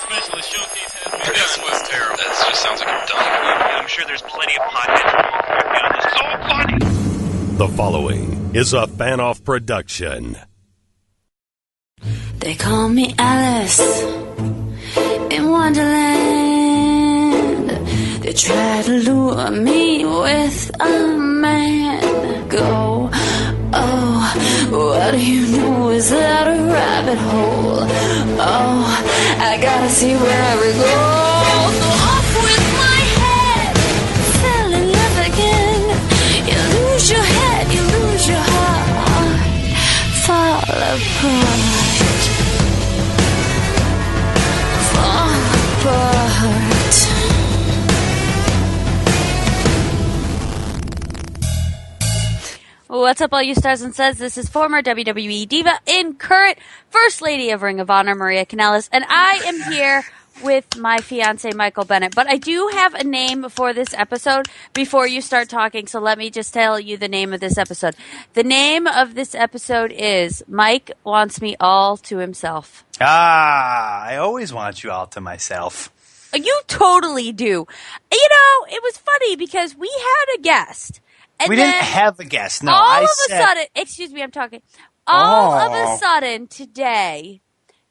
specialist showcase has begun. This was terrible. This just sounds like a dumb movie. I'm sure there's plenty of podcasts. It's so funny. The following is a fan-off production. They call me Alice in Wonderland. They try to lure me with a man. Go, oh, what do you know? Is that a rabbit hole? Oh, I gotta see where we go. So off with my head, fell in love again. You lose your head, you lose your heart, fall apart. What's up, all you stars and studs? This is former WWE Diva and current First Lady of Ring of Honor, Maria Kanellis, and I am here with my fiance, Michael Bennett. But I do have a name for this episode before you start talking, so let me just tell you the name of this episode. The name of this episode is Mike Wants Me All to Himself. I always want you all to myself. You totally do. You know, it was funny because we had a guest. And we didn't have a guest. No, all of a sudden, excuse me, I'm talking. All of a sudden today,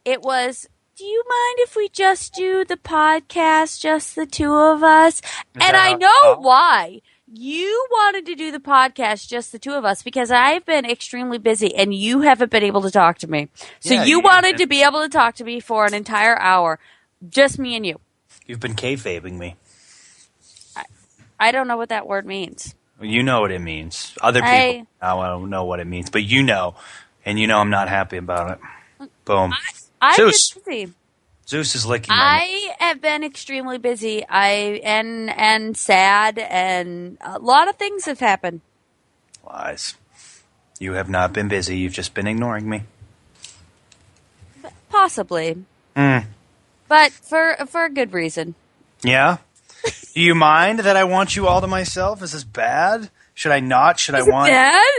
it was, do you mind if we just do the podcast, just the two of us? And I know why. You wanted to do the podcast, just the two of us, because I've been extremely busy and you haven't been able to talk to me. So you wanted to be able to talk to me for an entire hour, just me and you. You've been kayfabing me. I don't know what that word means. You know what it means. Other people I don't know what it means, but you know, and you know I'm not happy about it. Boom. I've Zeus. been busy. Zeus is licking I have been extremely busy. And sad, and a lot of things have happened. Lies. You have not been busy. You've just been ignoring me. Possibly. But for a good reason. Yeah? Do you mind that I want you all to myself? Is this bad? Should I not? Should I want...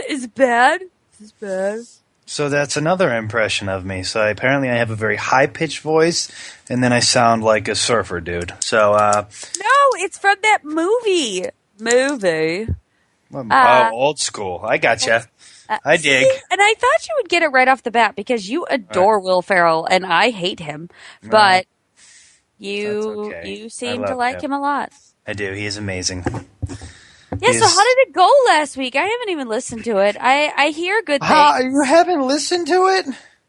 Is it bad? Is this bad? So that's another impression of me. So apparently I have a very high-pitched voice, and then I sound like a surfer dude. So, No, it's from that movie. Old school. I gotcha. I dig. See, and I thought you would get it right off the bat because you adore Will Ferrell, and I hate him. But... You seem to like him a lot. I do. He is amazing. Yeah, so how did it go last week? I haven't even listened to it. I hear good things. You haven't listened to it?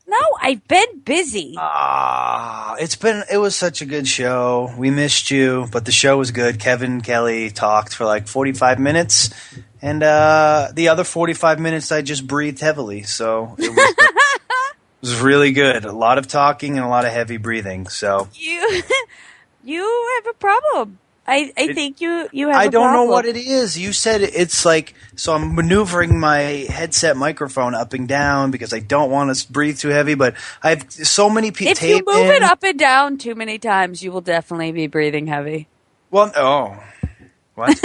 No, I've been busy. It was such a good show. We missed you, but the show was good. Kevin Kelly talked for like 45 minutes, and the other 45 minutes I just breathed heavily, so it was It was really good. A lot of talking and a lot of heavy breathing. So you have a problem. I think you have a problem. I don't know what it is. You said it's like, so I'm maneuvering my headset microphone up and down because I don't want to breathe too heavy, but I have so many people. If you move it up and down too many times, you will definitely be breathing heavy. Well, what?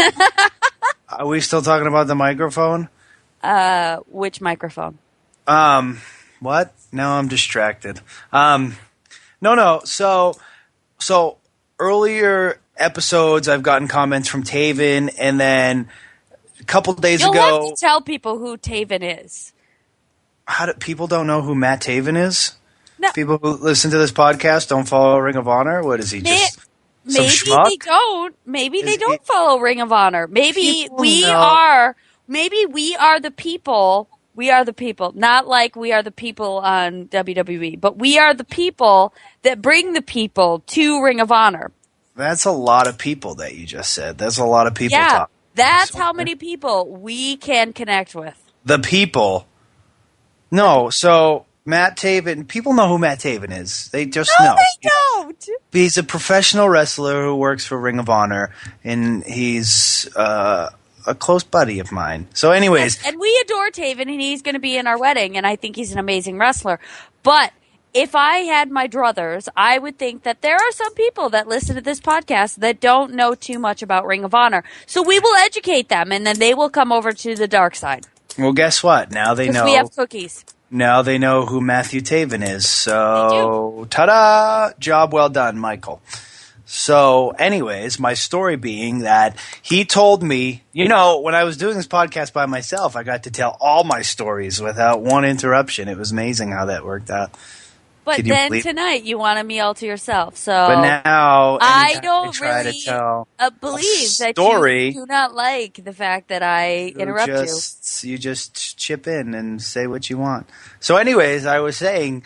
Are we still talking about the microphone? Which microphone? What? Now I'm distracted. No. So earlier episodes, I've gotten comments from Taven, and then a couple days ago, you'll have to tell people who Taven is. People don't know who Matt Taven is? No. People who listen to this podcast don't follow Ring of Honor. What is he? Maybe they don't. Maybe they don't follow Ring of Honor. Maybe we are the people. We are the people, not like we are the people on WWE, but we are the people that bring the people to Ring of Honor. That's a lot of people that you just said. That's a lot of people talking. That's how many people we can connect with. The people. No, so Matt Taven, people know who Matt Taven is. They just know. No, they don't. He's a professional wrestler who works for Ring of Honor, and he's a close buddy of mine. So anyways. Yes, and we adore Taven, and he's going to be in our wedding, and I think he's an amazing wrestler. But if I had my druthers, I would think that there are some people that listen to this podcast that don't know too much about Ring of Honor. So we will educate them, and then they will come over to the dark side. Well, guess what? Now they know. We have cookies. Now they know who Matthew Taven is. So, ta-da! Job well done, Michael. So, anyways, my story being that he told me, when I was doing this podcast by myself, I got to tell all my stories without one interruption. It was amazing how that worked out. But then tonight you wanted me all to yourself. So but now I don't really believe that you do not like the fact that I interrupt you. You just chip in and say what you want. So anyways, I was saying,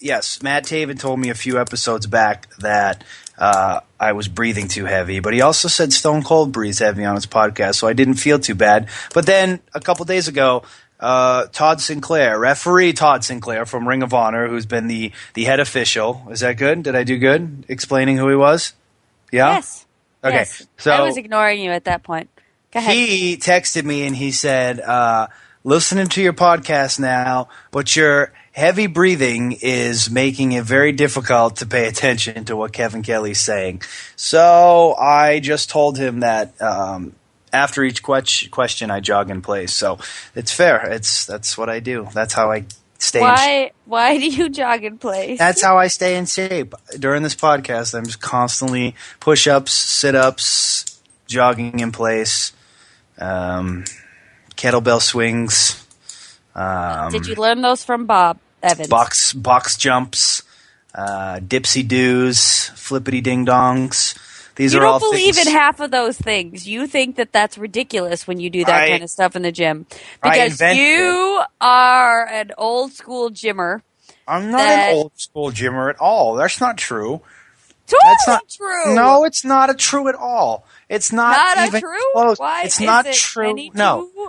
yes, Matt Taven told me a few episodes back that I was breathing too heavy, but he also said Stone Cold breathes heavy on his podcast, so I didn't feel too bad. But then a couple days ago, Todd Sinclair, referee Todd Sinclair from Ring of Honor, who's been the head official. Is that good? Did I do good explaining who he was? Yeah? Yes. Okay. Yes. So I was ignoring you at that point. Go ahead. He texted me and he said, listening to your podcast now, but your heavy breathing is making it very difficult to pay attention to what Kevin Kelly's saying. So I just told him that after each question, I jog in place. So it's fair. That's what I do. That's how I stay in shape. Why do you jog in place? That's how I stay in shape. During this podcast, I'm just constantly push-ups, sit-ups, jogging in place, kettlebell swings. Did you learn those from Bob Evans? Box jumps, dipsy-doos, flippity-ding-dongs. These are all things. You don't believe in half of those things. You think that that's ridiculous when you do that kind of stuff in the gym. Because you are an old-school gymmer. I'm not an old-school gymmer at all. That's not true. That's not true. No, it's not true at all. It's not even true? close. Why it's is not it true.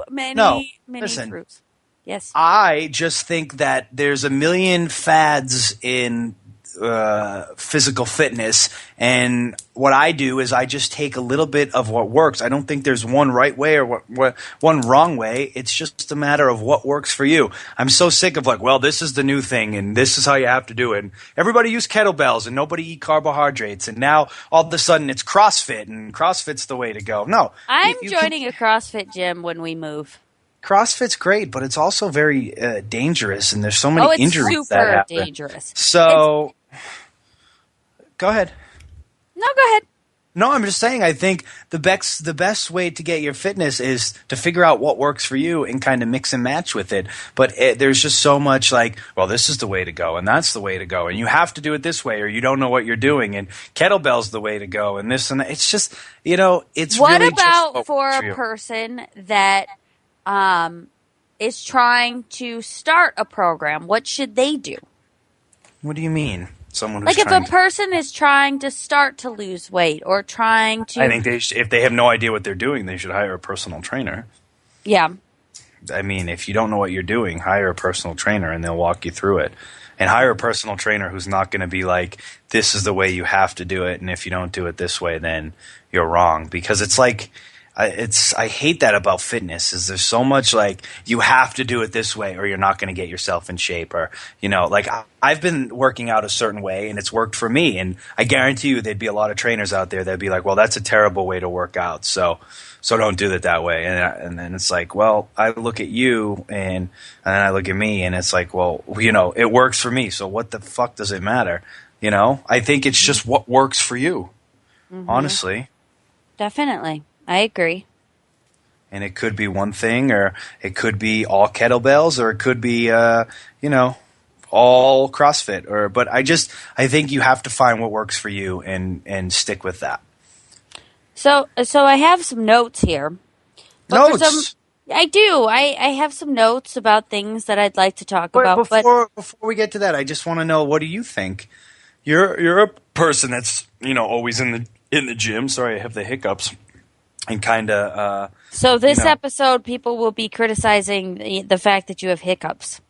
Many Listen, truths. Yes. I just think that there's a million fads in physical fitness, and what I do is I just take a little bit of what works. I don't think there's one right way or one wrong way. It's just a matter of what works for you. I'm so sick of this is the new thing and this is how you have to do it. And everybody use kettlebells and nobody eat carbohydrates, and now all of a sudden it's CrossFit and CrossFit's the way to go. No. I'm joining a CrossFit gym when we move. CrossFit's great, but it's also very dangerous, and there's so many injuries that happen. It's super dangerous. So go ahead. No, go ahead. No, I'm just saying I think the best way to get your fitness is to figure out what works for you and kind of mix and match with it. But there's just so much this is the way to go and that's the way to go and you have to do it this way or you don't know what you're doing and kettlebell's the way to go and this and that. It's just, it's what really about just for a person that is trying to start a program? What should they do? What do you mean? Someone who's if a person is trying to start to lose weight or trying to... I think if they have no idea what they're doing, they should hire a personal trainer. Yeah. I mean, if you don't know what you're doing, hire a personal trainer and they'll walk you through it. And hire a personal trainer who's not going to be like, this is the way you have to do it, and if you don't do it this way, then you're wrong. Because it's like... I hate that about fitness is there's so much you have to do it this way or you're not going to get yourself in shape or, I've been working out a certain way and it's worked for me. And I guarantee you there'd be a lot of trainers out there that'd be like, well, that's a terrible way to work out. So don't do it that way. And then it's like, well, I look at you and then I look at me and it's like, well, it works for me. So what the fuck does it matter? I think it's just what works for you, honestly. Definitely. I agree. And it could be one thing, or it could be all kettlebells, or it could be, all CrossFit. But I think you have to find what works for you and stick with that. So I have some notes here. Notes? I do. I have some notes about things that I'd like to talk about. Before we get to that, I just want to know, what do you think? You're a person that's always in the gym. Sorry, I have the hiccups. And kind of. So this episode, people will be criticizing the fact that you have hiccups.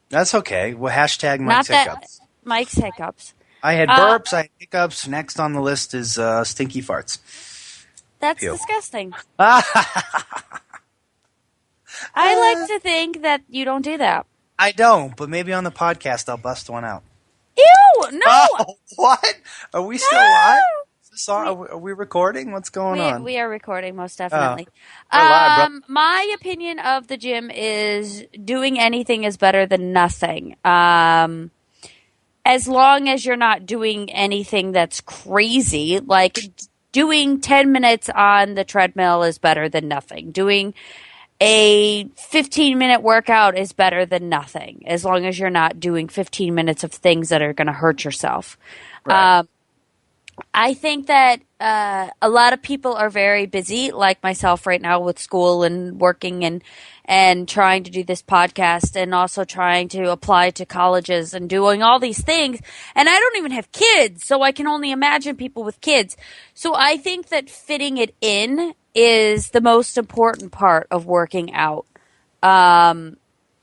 That's okay. Well, hashtag Mike's hiccups. Mike's hiccups. I had burps. I had hiccups. Next on the list is stinky farts. That's disgusting. I like to think that you don't do that. I don't, but maybe on the podcast I'll bust one out. Ew! No. Oh, what? Are we still live? this on? Are we recording? What's going on? We are recording, most definitely. We're live, bro. My opinion of the gym is doing anything is better than nothing. As long as you're not doing anything that's crazy, like doing 10 minutes on the treadmill is better than nothing. Doing a 15-minute workout is better than nothing, as long as you're not doing 15 minutes of things that are going to hurt yourself. Right. I think that a lot of people are very busy, like myself right now, with school and working and trying to do this podcast and also trying to apply to colleges and doing all these things. And I don't even have kids, so I can only imagine people with kids. So I think that fitting it in is the most important part of working out.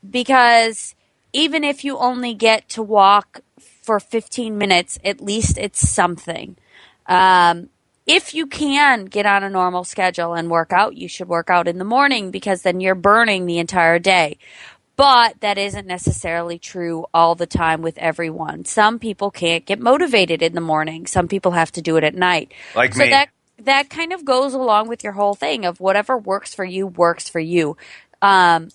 Because even if you only get to walk for 15 minutes, at least it's something. If you can get on a normal schedule and work out, you should work out in the morning, because then you're burning the entire day. But that isn't necessarily true all the time with everyone. Some people can't get motivated in the morning. Some people have to do it at night. Like me. That kind of goes along with your whole thing of whatever works for you works for you. And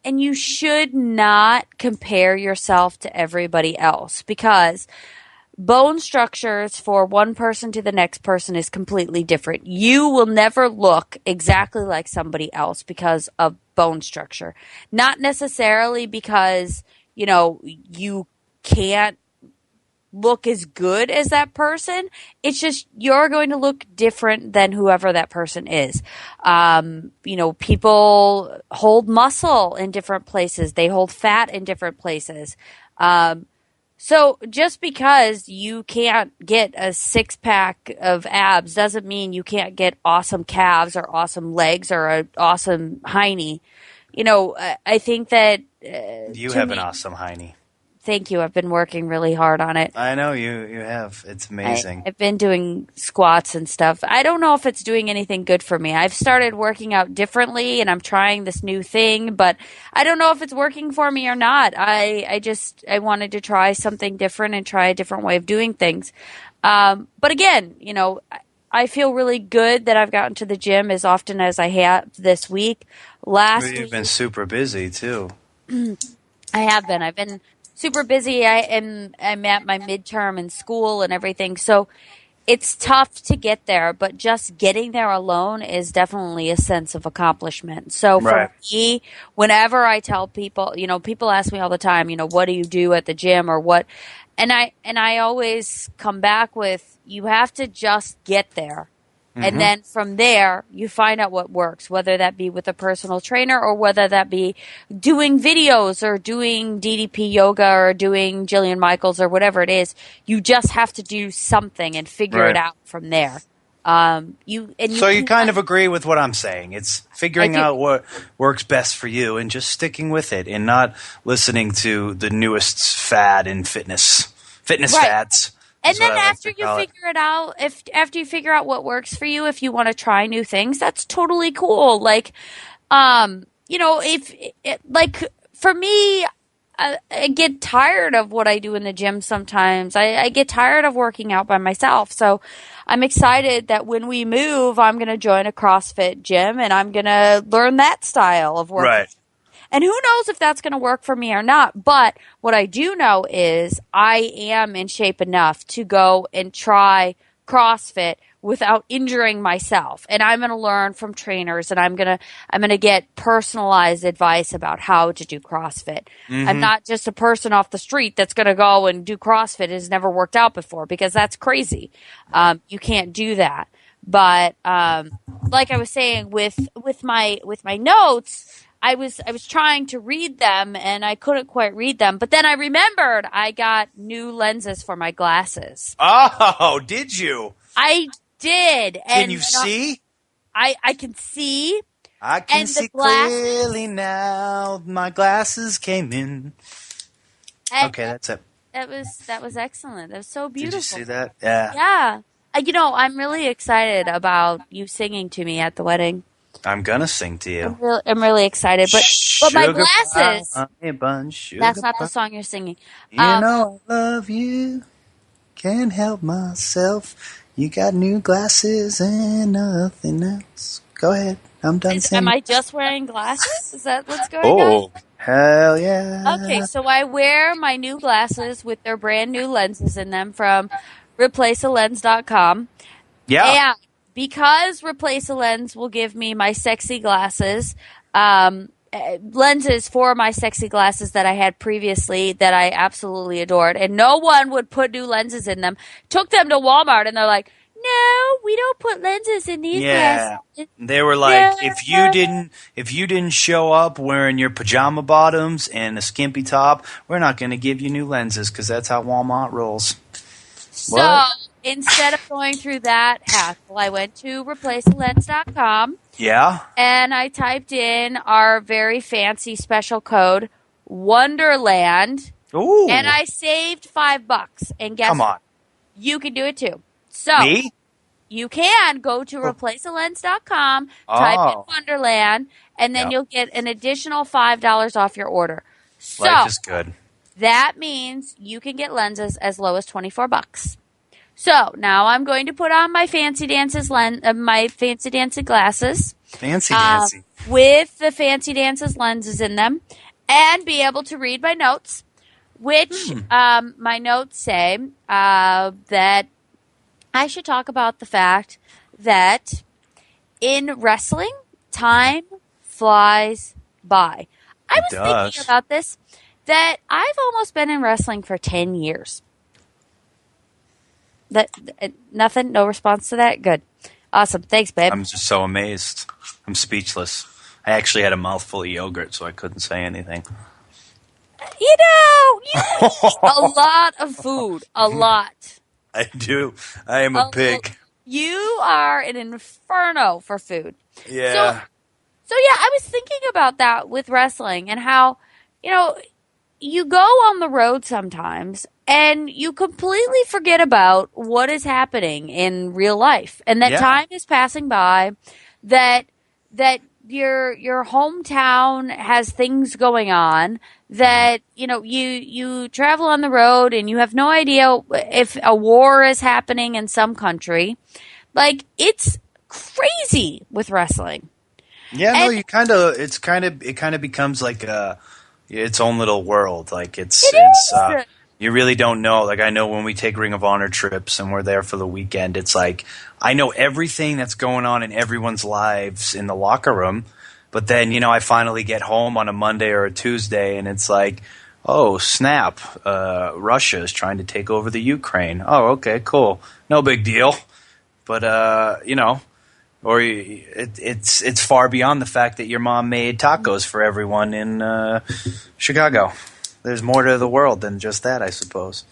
you should not compare yourself to everybody else, because bone structures for one person to the next person is completely different. You will never look exactly like somebody else because of bone structure. Not necessarily because, you can't look as good as that person. It's just you're going to look different than whoever that person is. People hold muscle in different places. They hold fat in different places. So just because you can't get a 6-pack of abs doesn't mean you can't get awesome calves or awesome legs or an awesome hiney. I think that you have an awesome hiney. Thank you. I've been working really hard on it. I know you have. It's amazing. I've been doing squats and stuff. I don't know if it's doing anything good for me. I've started working out differently, and I'm trying this new thing, but I don't know if it's working for me or not. I wanted to try something different and try a different way of doing things. But again, I feel really good that I've gotten to the gym as often as I have this week. You've been super busy too. I have been. I've been super busy. I'm at my midterm in school and everything. So it's tough to get there, but just getting there alone is definitely a sense of accomplishment. So for me, whenever I tell people, people ask me all the time, what do you do at the gym or what? And I always come back with, you have to just get there. Mm-hmm. And then from there, you find out what works, whether that be with a personal trainer or whether that be doing videos or doing DDP yoga or doing Jillian Michaels or whatever it is. You just have to do something and figure it out from there. You kind of agree with what I'm saying. It's figuring out what works best for you and just sticking with it and not listening to the newest fad in fitness fads. And then after you figure it out, after you figure out what works for you, if you want to try new things, that's totally cool. Like, for me, I get tired of what I do in the gym sometimes. I get tired of working out by myself. So I'm excited that when we move, I'm going to join a CrossFit gym and I'm going to learn that style of working. Right. And who knows if that's going to work for me or not. But what I do know is I am in shape enough to go and try CrossFit without injuring myself. And I'm going to learn from trainers, and I'm going to get personalized advice about how to do CrossFit. Mm-hmm. I'm not just a person off the street that's going to go and do CrossFit. It has never worked out before, because that's crazy. You can't do that. But like I was saying with my notes, I was trying to read them and I couldn't quite read them. But then I remembered I got new lenses for my glasses. Oh, did you? I did. Can you see? I can see. I can see clearly now. My glasses came in. Okay, that's it. That was excellent. That was so beautiful. Did you see that? Yeah. Yeah. I'm really excited about you singing to me at the wedding. I'm gonna sing to you. I'm really excited, but my glasses. Pie, bunch, that's not the song you're singing. I love you. Can't help myself. You got new glasses and nothing else. Go ahead. I'm done saying. Am I just wearing glasses? Is that what's going on? Oh, hell yeah. Okay, so I wear my new glasses with their brand new lenses in them from replacealens.com. Yeah. And because Replace a Lens will give me my sexy glasses, lenses for my sexy glasses that I had previously that I absolutely adored, and no one would put new lenses in them. Took them to Walmart, and they're like, "No, we don't put lenses in these glasses." They were like, if you didn't show up wearing your pajama bottoms and a skimpy top, we're not going to give you new lenses because that's how Walmart rolls. So What? instead of going through that hassle, I went to replacealens.com. Yeah. And I typed in our very fancy special code, Wonderland. Ooh. And I saved $5. And guess Come on. what? You can do it too. So Me? you can go to replacealens.com, type in Wonderland, and then you'll get an additional $5 off your order. So Life is good. that means you can get lenses as low as $24. So now I'm going to put on my fancy dances my fancy dancing glasses. Fancy dancy. With the fancy dances lenses in them, and be able to read my notes, which my notes say that I should talk about the fact that in wrestling, time flies by. I was thinking about this, that I've almost been in wrestling for 10 years. Nothing? No response to that? Good. Awesome. Thanks, babe. I'm just so amazed. I'm speechless. I actually had a mouthful of yogurt, so I couldn't say anything. You eat a lot of food. A lot. I do. I am a pig. You are an inferno for food. Yeah. So yeah, I was thinking about that with wrestling and how, you go on the road sometimes and you completely forget about what is happening in real life, and that time is passing by, that your hometown has things going on, that you travel on the road and you have no idea if a war is happening in some country. Like, it's crazy with wrestling. Yeah, no, it kind of becomes like its own little world. Like it's you really don't know. Like, I know when we take Ring of Honor trips and we're there for the weekend, it's like I know everything that's going on in everyone's lives in the locker room. But then, I finally get home on a Monday or a Tuesday and it's like, oh, snap, Russia is trying to take over the Ukraine. Oh, okay, cool. No big deal. But, or it's far beyond the fact that your mom made tacos for everyone in Chicago. There's more to the world than just that, I suppose.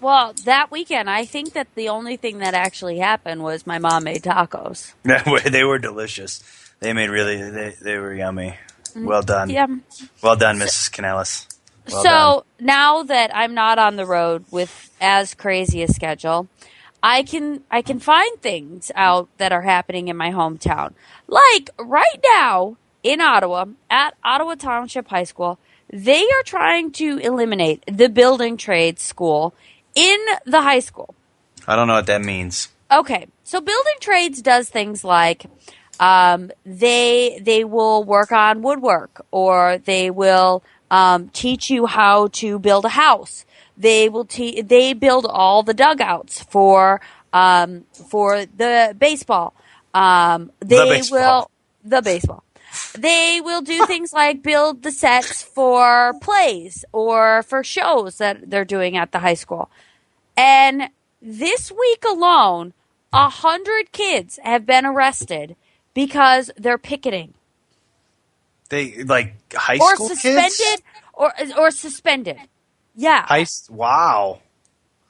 Well, that weekend, I think that the only thing that actually happened was my mom made tacos. They were delicious. They made they were yummy. Well done. Yeah. Well done, Mrs. Kanellis. Well done. Now that I'm not on the road with as crazy a schedule, I can find things out that are happening in my hometown. Like right now in Ottawa, at Ottawa Township High School, they are trying to eliminate the building trades school in the high school. I don't know what that means. Okay, so building trades does things like they will work on woodwork, or they will teach you how to build a house. They will they build all the dugouts for the baseball. The baseball. They will do things like build the sets for plays or for shows that they're doing at the high school. And this week alone, 100 kids have been arrested because they're picketing. They like high school kids? Or suspended. Yeah. Wow.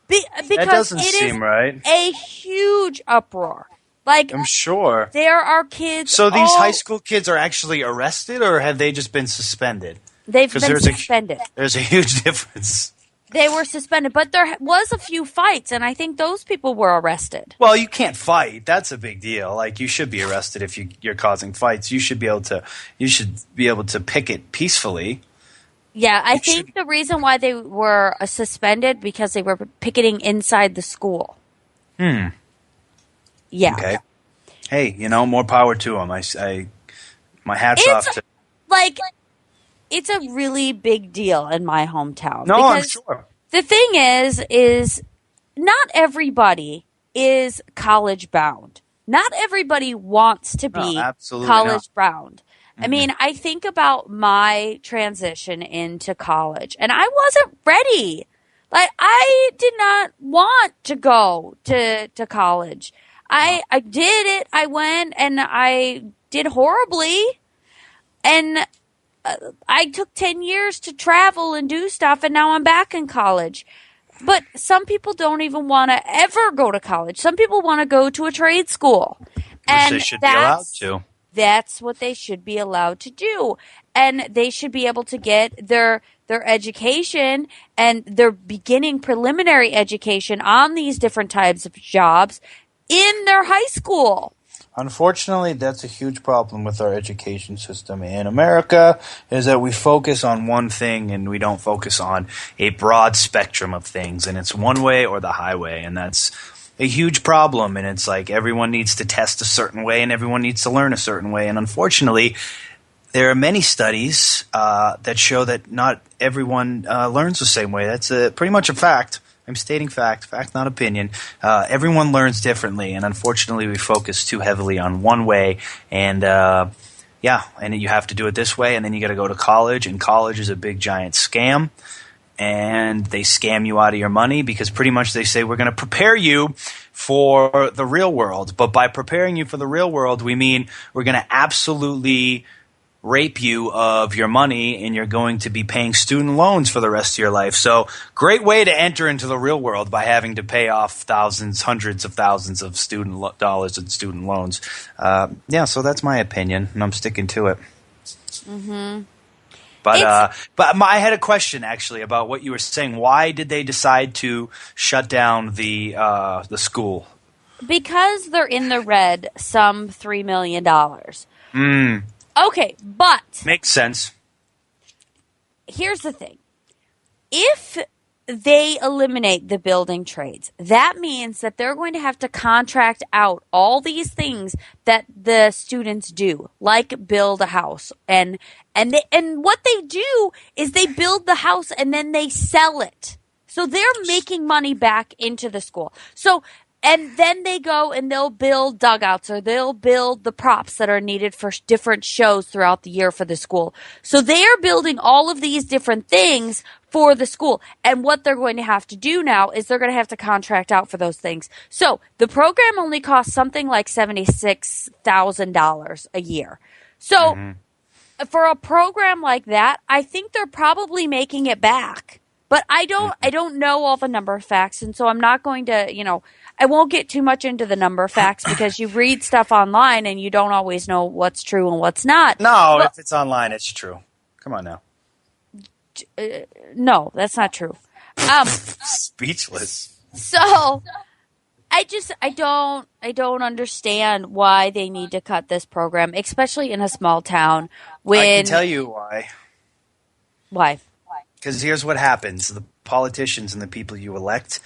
Because that doesn't seem right. A huge uproar. Like, I'm sure. There are kids. So these high school kids are actually arrested, or have they just been suspended? They've been suspended. There's a huge difference. They were suspended, but there was a few fights, and I think those people were arrested. Well, you can't fight. That's a big deal. Like, you should be arrested if you're causing fights. You should be able to picket peacefully. Yeah, I think the reason why they were suspended because they were picketing inside the school. Yeah. Okay. Hey, more power to them. My hat's off to. Like, it's a really big deal in my hometown. No, I'm sure. The thing is not everybody is college bound. Not everybody wants to be college bound. I mean, I think about my transition into college, and I wasn't ready. Like, I did not want to go to college. I did it. I went, and I did horribly. And I took 10 years to travel and do stuff, and now I'm back in college. But some people don't even want to ever go to college. Some people want to go to a trade school. And they should be allowed to. That's what they should be allowed to do. And they should be able to get their education and their beginning preliminary education on these different types of jobs in their high school. Unfortunately, that's a huge problem with our education system in America, is that we focus on one thing and we don't focus on a broad spectrum of things. And it's one way or the highway, and that's a huge problem. And it's like everyone needs to test a certain way and everyone needs to learn a certain way. And unfortunately, there are many studies that show that not everyone learns the same way. That's pretty much a fact. I'm stating fact, not opinion. Everyone learns differently, and unfortunately we focus too heavily on one way. And and you have to do it this way, and then you got to go to college, and college is a big giant scam. And they scam you out of your money because pretty much they say we're going to prepare you for the real world. But by preparing you for the real world, we mean we're going to absolutely rape you of your money, and you're going to be paying student loans for the rest of your life. So great way to enter into the real world by having to pay off thousands, hundreds of thousands of student dollars in student loans. So that's my opinion, and I'm sticking to it. Mm-hmm. But I had a question actually about what you were saying. Why did they decide to shut down the school? Because they're in the red, some $3 million. Okay, but makes sense. Here's the thing. If they eliminate the building trades, that means that they're going to have to contract out all these things that the students do, like build a house. And what they do is they build the house and then they sell it. So they're making money back into the school. And then they go and they'll build dugouts, or they'll build the props that are needed for different shows throughout the year for the school. So they are building all of these different things for the school. And what they're going to have to do now is they're going to have to contract out for those things. So the program only costs something like $76,000 a year. So for a program like that, I think they're probably making it back. But I don't know all the number of facts, and so I'm not going to, I won't get too much into the number of facts because you read stuff online and you don't always know what's true and what's not. No, if it's online, it's true. Come on now. No, that's not true. Speechless. So I don't understand why they need to cut this program, especially in a small town. I can tell you why. Why? Because here's what happens. The politicians and the people you elect,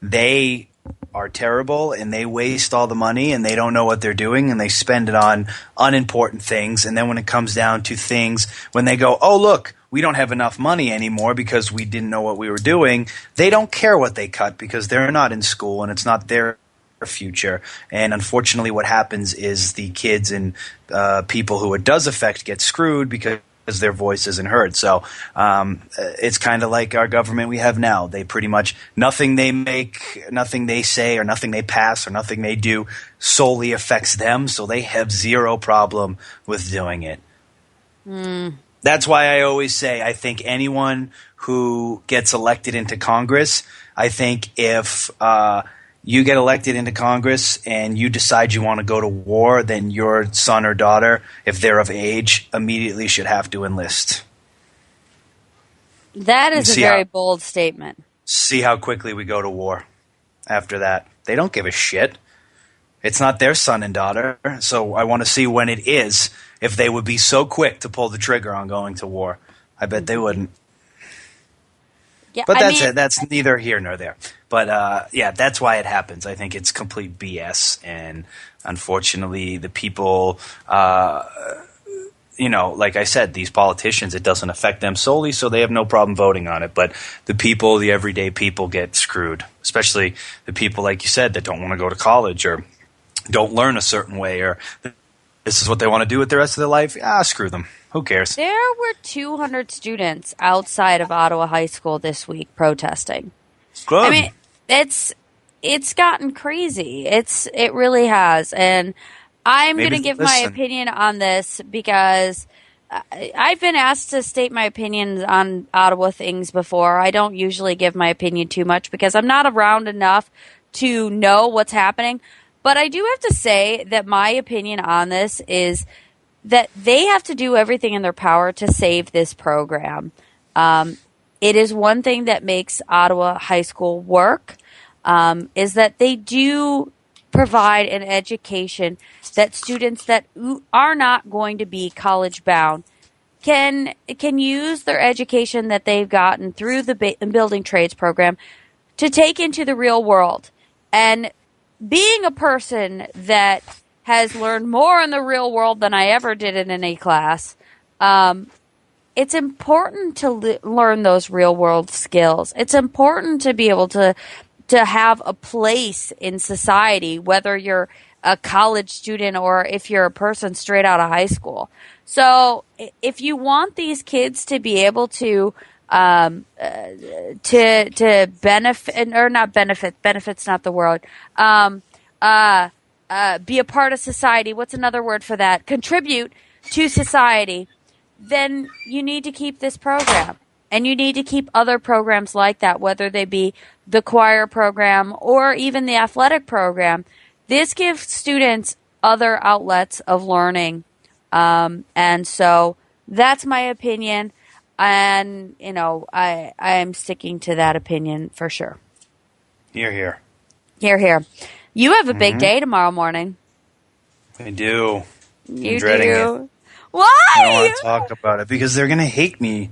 they are terrible and they waste all the money and they don't know what they're doing and they spend it on unimportant things. And then when it comes down to things, when they go, oh, look, we don't have enough money anymore because we didn't know what we were doing, they don't care what they cut because they're not in school and it's not their future. And unfortunately what happens is the kids and people who it does affect get screwed because their voice isn't heard. So it's kind of like our government we have now. They pretty much, nothing they make, nothing they say, or nothing they pass, or nothing they do solely affects them. So they have zero problem with doing it. That's why I always say I think anyone who gets elected into Congress, I think if you get elected into Congress and you decide you want to go to war, then your son or daughter, if they're of age, immediately should have to enlist. That is a very bold statement. See how quickly we go to war after that. They don't give a shit. It's not their son and daughter. So I want to see when it is, if they would be so quick to pull the trigger on going to war. I bet they wouldn't. Yeah, But that's it. That's neither here nor there. But yeah, that's why it happens. I think it's complete BS, and unfortunately, the people, like I said, these politicians, it doesn't affect them solely, so they have no problem voting on it. But the people, the everyday people, get screwed. Especially the people, like you said, that don't want to go to college or don't learn a certain way, or this is what they want to do with the rest of their life. Screw them. Who cares? There were 200 students outside of Ottawa High School this week protesting. Good. I mean, it's gotten crazy. It really has. And I'm going to give my opinion on this because I've been asked to state my opinions on Ottawa things before. I don't usually give my opinion too much because I'm not around enough to know what's happening. But I do have to say that my opinion on this is that they have to do everything in their power to save this program. It is one thing that makes Ottawa High School work, is that they do provide an education that students that are not going to be college bound can use their education that they've gotten through the building trades program to take into the real world. And being a person that has learned more in the real world than I ever did in any class, it's important to learn those real world skills. It's important to be able to have a place in society, whether you're a college student or if you're a person straight out of high school. So if you want these kids to be able to benefit, or not benefit, benefit's not the word, be a part of society, what's another word for that? Contribute to society, then you need to keep this program. And you need to keep other programs like that, whether they be the choir program or even the athletic program. This gives students other outlets of learning. And so that's my opinion. And, I am sticking to that opinion for sure. Hear, hear. Hear, hear. You have a big day tomorrow morning. I do. You dreading do. it. Why? I don't want to talk about it because they're going to hate me.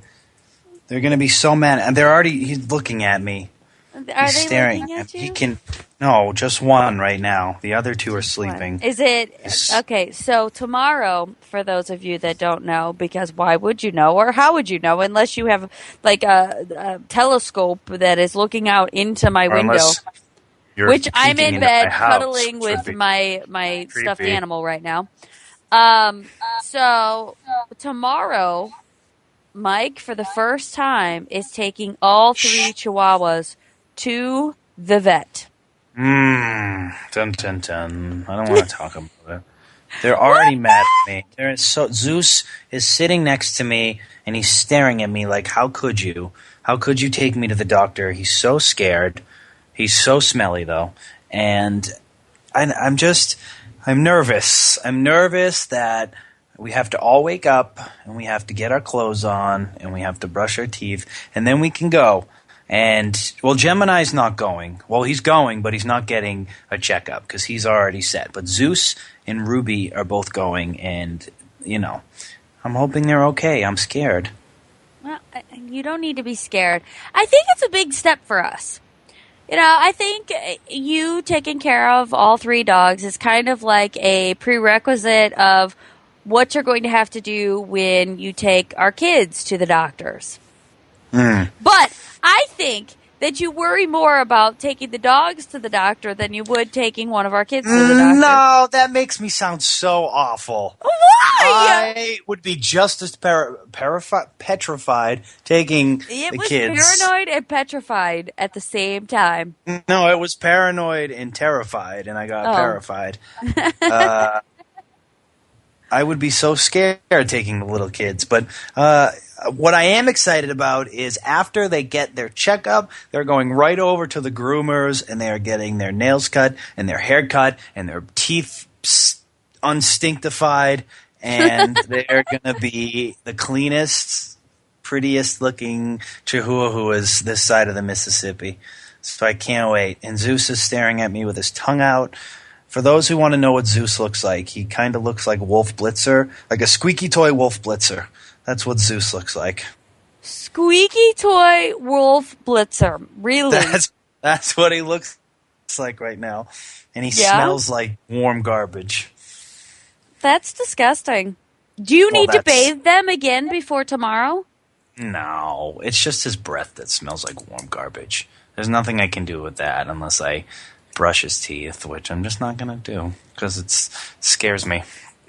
They're going to be so mad. And he's looking at me. He's staring looking at you? He can, no, just one right now. The other two are sleeping. Is it, okay, so tomorrow, for those of you that don't know, because why would you know, or how would you know, unless you have like a telescope that is looking out into my window. Which I'm in bed cuddling with my stuffed animal right now. So tomorrow, Mike, for the first time, is taking all 3 Chihuahuas to the vet. Dun, dun, dun. I don't want to talk about it. They're already mad at me. Zeus is sitting next to me, and he's staring at me like, how could you? How could you take me to the doctor? He's so scared. He's so smelly, though. And I'm nervous. I'm nervous that we have to all wake up, and we have to get our clothes on, and we have to brush our teeth, and then we can go. And, well, Gemini's not going. Well, he's going, but he's not getting a checkup because he's already set. But Zeus and Ruby are both going, and, I'm hoping they're okay. I'm scared. Well, you don't need to be scared. I think it's a big step for us. I think you taking care of all 3 dogs is kind of like a prerequisite of what you're going to have to do when you take our kids to the doctors. But I think that you worry more about taking the dogs to the doctor than you would taking one of our kids to the doctor. No, that makes me sound so awful. Why? I would be just as petrified taking the kids. It was paranoid and petrified at the same time. No, it was paranoid and terrified, and I got terrified. I would be so scared taking the little kids. But what I am excited about is after they get their checkup, they're going right over to the groomers, and they are getting their nails cut and their hair cut and their teeth unstinctified, and they're going to be the cleanest, prettiest looking Chihuahuas this side of the Mississippi. So I can't wait. And Zeus is staring at me with his tongue out. For those who want to know what Zeus looks like, he kind of looks like Wolf Blitzer, like a squeaky toy Wolf Blitzer. That's what Zeus looks like. Squeaky toy wolf blitzer. Really? That's what he looks like right now. And he smells like warm garbage. That's disgusting. Do you need to bathe them again before tomorrow? No, it's just his breath that smells like warm garbage. There's nothing I can do with that unless I brush his teeth, which I'm just not going to do because it scares me.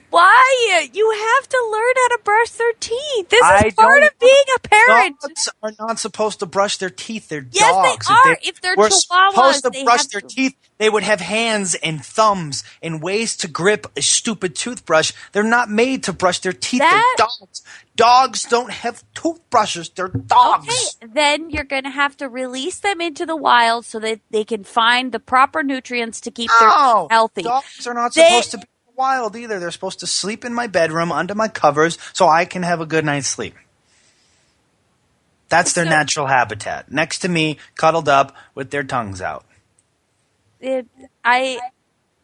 Why? You have to learn how to brush their teeth. This is part of being a parent. Dogs are not supposed to brush their teeth. They're dogs. Yes, they are. If they're chihuahuas, supposed to brush their teeth. They would have hands and thumbs and ways to grip a stupid toothbrush. They're not made to brush their teeth. They're dogs. Dogs don't have toothbrushes. They're dogs. Okay, then you're going to have to release them into the wild so that they can find the proper nutrients to keep their teeth healthy. Dogs are not supposed to be wild either. They're supposed to sleep in my bedroom under my covers so I can have a good night's sleep. That's their natural habitat. Next to me, cuddled up with their tongues out. I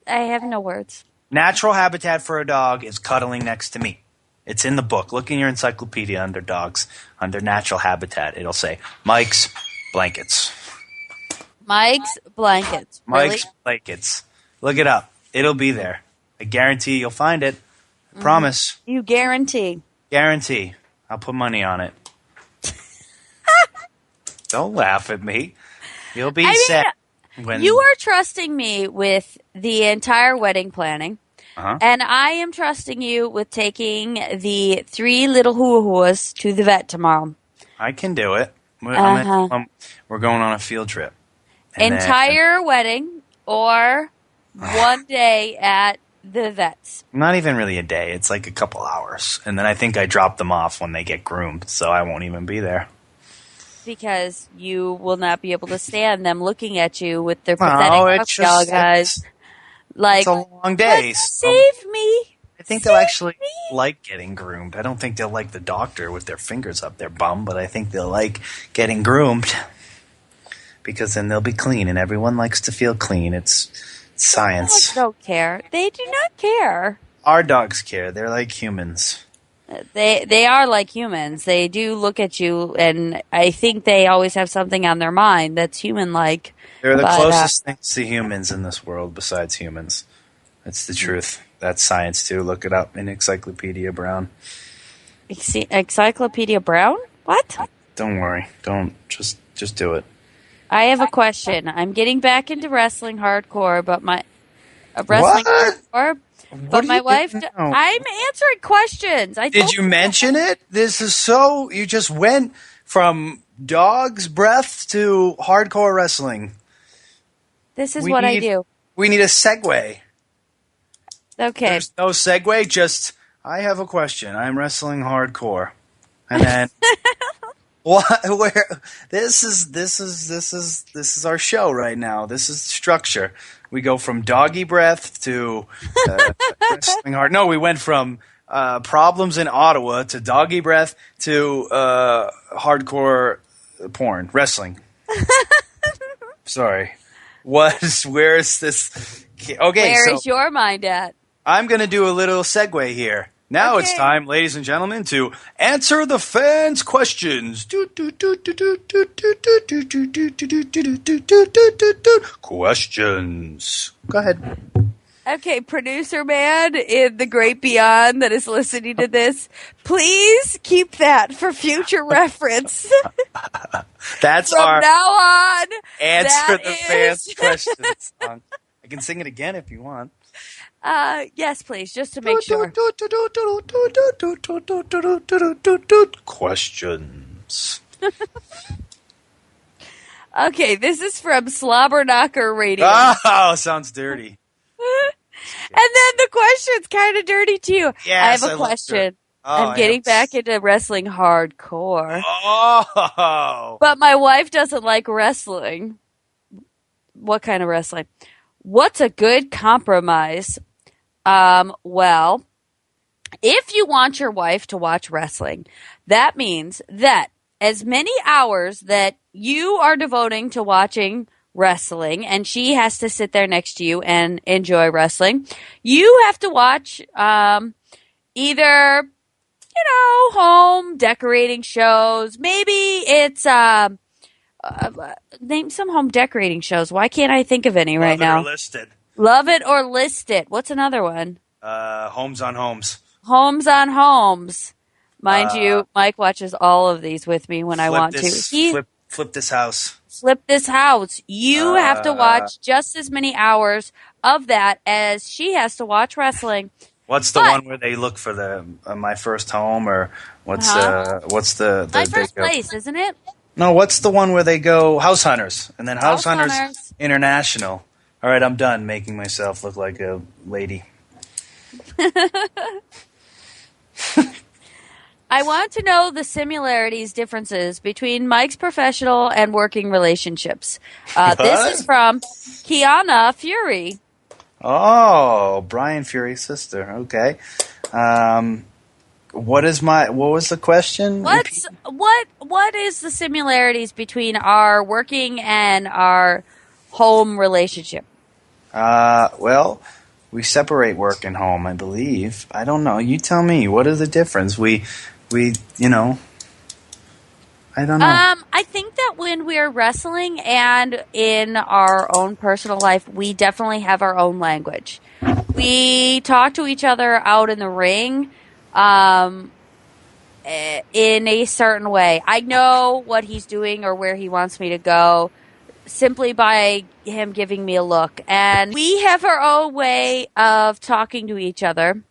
have no words. Natural habitat for a dog is cuddling next to me. It's in the book. Look in your encyclopedia under dogs. Under natural habitat, it'll say Mike's blankets. Mike's blankets. Mike's blankets. Look it up. It'll be there. I guarantee you'll find it. I promise. You guarantee. Guarantee. I'll put money on it. Don't laugh at me. You'll be sad. You are trusting me with the entire wedding planning. And I am trusting you with taking the 3 little hoo-hoos to the vet tomorrow. I can do it. We're going on a field trip. Entire wedding or one day at the vets? Not even really a day. It's like a couple hours. And then I think I drop them off when they get groomed, so I won't even be there. Because you will not be able to stand them looking at you with their pathetic dog eyes. Like, it's a long day. Save me. I think they'll actually like getting groomed. I don't think they'll like the doctor with their fingers up their bum, but I think they'll like getting groomed. Because then they'll be clean, and everyone likes to feel clean. It's science. Dogs don't care. They do not care. Our dogs care. They're like humans. They are like humans. They do look at you, and I think they always have something on their mind that's human-like. They're the closest things to humans in this world besides humans. That's the truth. That's science, too. Look it up in Encyclopedia Brown. Encyclopedia Brown? What? Don't worry. Don't. Just do it. I have a question. I'm getting back into wrestling hardcore, but my hardcore. But my wife, I'm answering questions. Did you mention it? This is so. You just went from dog's breath to hardcore wrestling. This is what I do. We need a segue. Okay. There's no segue. Just I have a question. I'm wrestling hardcore, and then what? Where? This is our show right now. This is structure. We go from doggy breath to wrestling hard. No, we went from problems in Ottawa to doggy breath to hardcore porn wrestling. Sorry. Where is this? Okay, where is your mind at? I'm going to do a little segue here. Now it's time, ladies and gentlemen, to answer the fans' questions. Questions. Go ahead. Okay, producer man in the great beyond that is listening to this, please keep that for future reference. That's From our now on. Answer the fans' questions song. I can sing it again if you want. Yes, please, just to make sure. Questions. Okay, this is from Slobberknocker Radio. Oh, sounds dirty. And then the question's kind of dirty, too. Yes, I have a question. Oh, I'm getting back into wrestling hardcore. Oh! But my wife doesn't like wrestling. What kind of wrestling? What's a good compromise? Well, if you want your wife to watch wrestling, that means that as many hours that you are devoting to watching wrestling and she has to sit there next to you and enjoy wrestling, you have to watch either home decorating shows. Maybe it's name some home decorating shows. Why can't I think of any right now? Love It or List It. Love It or List It. What's another one? Homes on Homes. Homes on Homes. Mind you, Mike watches all of these with me when I want to. Flip This House. Flip This House. You have to watch just as many hours of that as she has to watch wrestling. What's the one where they look for the My First Home, or what's the My First Place, isn't it? No, what's the one where they go House Hunters, and then House Hunters International. All right, I'm done making myself look like a lady. I want to know the similarities, differences between Mike's professional and working relationships. This is from Kiana Fury. Oh, Brian Fury's sister. Okay. What was the question? What is the similarities between our working and our home relationship? Well, we separate work and home, I believe. I don't know. You tell me. What is the difference? We I don't know. I think that when we're wrestling and in our own personal life, we definitely have our own language. We talk to each other out in the ring in a certain way. I know what he's doing or where he wants me to go simply by him giving me a look. And we have our own way of talking to each other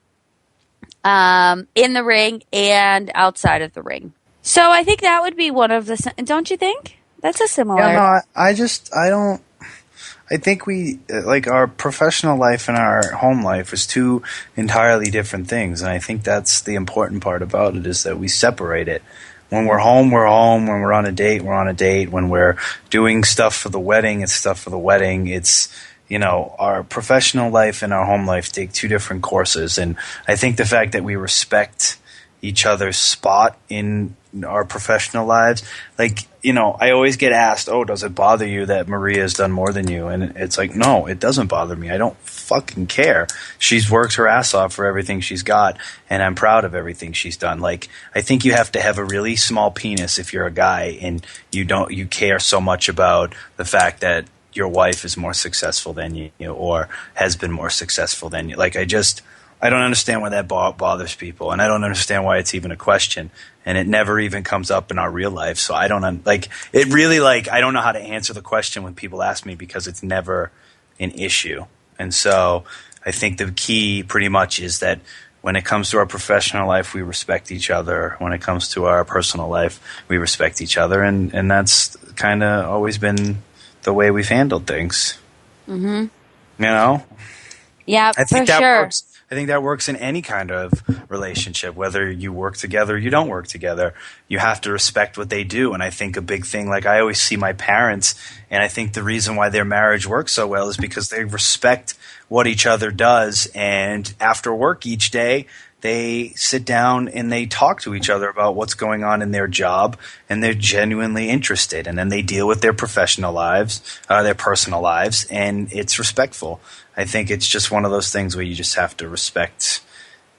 in the ring and outside of the ring. So I think that would be one of the... Don't you think? That's a similar... Yeah, no, I think we, like, our professional life and our home life is two entirely different things. And I think that's the important part about it, is that we separate it. When we're home, we're home. When we're on a date, we're on a date. When we're doing stuff for the wedding, it's stuff for the wedding. It's, our professional life and our home life take two different courses. And I think the fact that we respect each other's spot in our professional lives, like, I always get asked, oh, does it bother you that Maria's done more than you? And it's like, no, it doesn't bother me. I don't fucking care. She's worked her ass off for everything she's got, and I'm proud of everything she's done. Like, I think you have to have a really small penis if you're a guy and you care so much about the fact that your wife is more successful than you or has been more successful than you. Like, I don't understand why that bothers people, and I don't understand why it's even a question, and it never even comes up in our real life. So I don't I don't know how to answer the question when people ask me, because it's never an issue. And so I think the key pretty much is that when it comes to our professional life, we respect each other. When it comes to our personal life, we respect each other, and that's kind of always been the way we've handled things. Mm-hmm. Yeah, I think for sure. I think that works in any kind of relationship, whether you work together or you don't work together. You have to respect what they do. And I think a big thing, like I always see my parents, and I think the reason why their marriage works so well is because they respect what each other does. And after work each day, they sit down and they talk to each other about what's going on in their job, and they're genuinely interested. And then they deal with their professional lives, their personal lives, and it's respectful. I think it's just one of those things where you just have to respect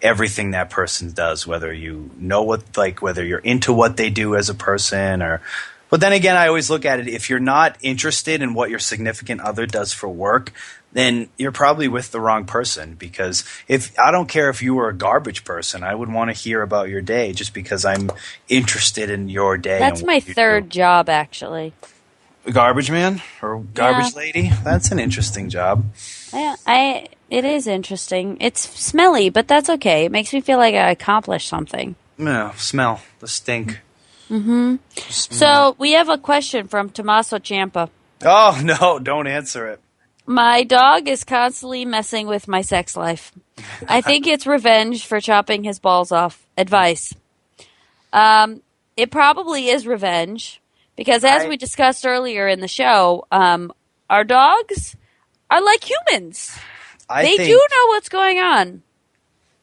everything that person does, whether whether you're into what they do as a person or. But then again, I always look at it, if you're not interested in what your significant other does for work, then you're probably with the wrong person. Because I don't care if you were a garbage person, I would want to hear about your day just because I'm interested in your day. That's my third job, actually. Garbage man or garbage lady? That's an interesting job. Yeah, it is interesting. It's smelly, but that's okay. It makes me feel like I accomplished something. Yeah, smell. The stink. Mm-hmm. So we have a question from Tommaso Ciampa. Oh, no, don't answer it. My dog is constantly messing with my sex life. I think it's revenge for chopping his balls off. Advice. It probably is revenge. Because as we discussed earlier in the show, our dogs are like humans. They do know what's going on.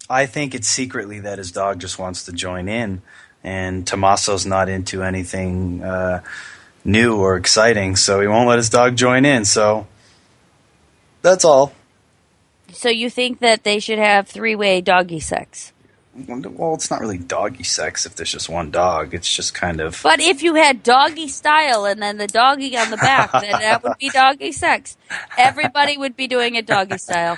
I think it's secretly that his dog just wants to join in, and Tommaso's not into anything new or exciting, so he won't let his dog join in. So that's all. So you think that they should have three-way doggy sex? Well, it's not really doggy sex if there's just one dog. It's just kind of. But if you had doggy style and then the doggy on the back, then that would be doggy sex. Everybody would be doing it doggy style.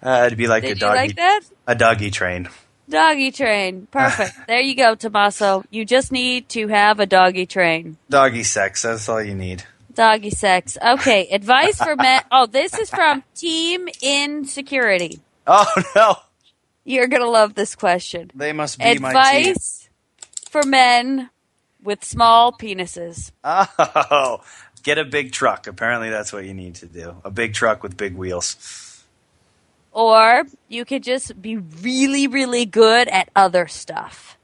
It'd be like Did a you doggy. like that? A doggy train. Doggy train. Perfect. There you go, Tommaso. You just need to have a doggy train. Doggy sex. That's all you need. Doggy sex. Okay, advice for men. Oh, this is from Team Insecurity. Oh no! You're going to love this question. They must be my team. Advice for men with small penises. Oh, get a big truck. Apparently, that's what you need to do. A big truck with big wheels. Or you could just be really, really good at other stuff.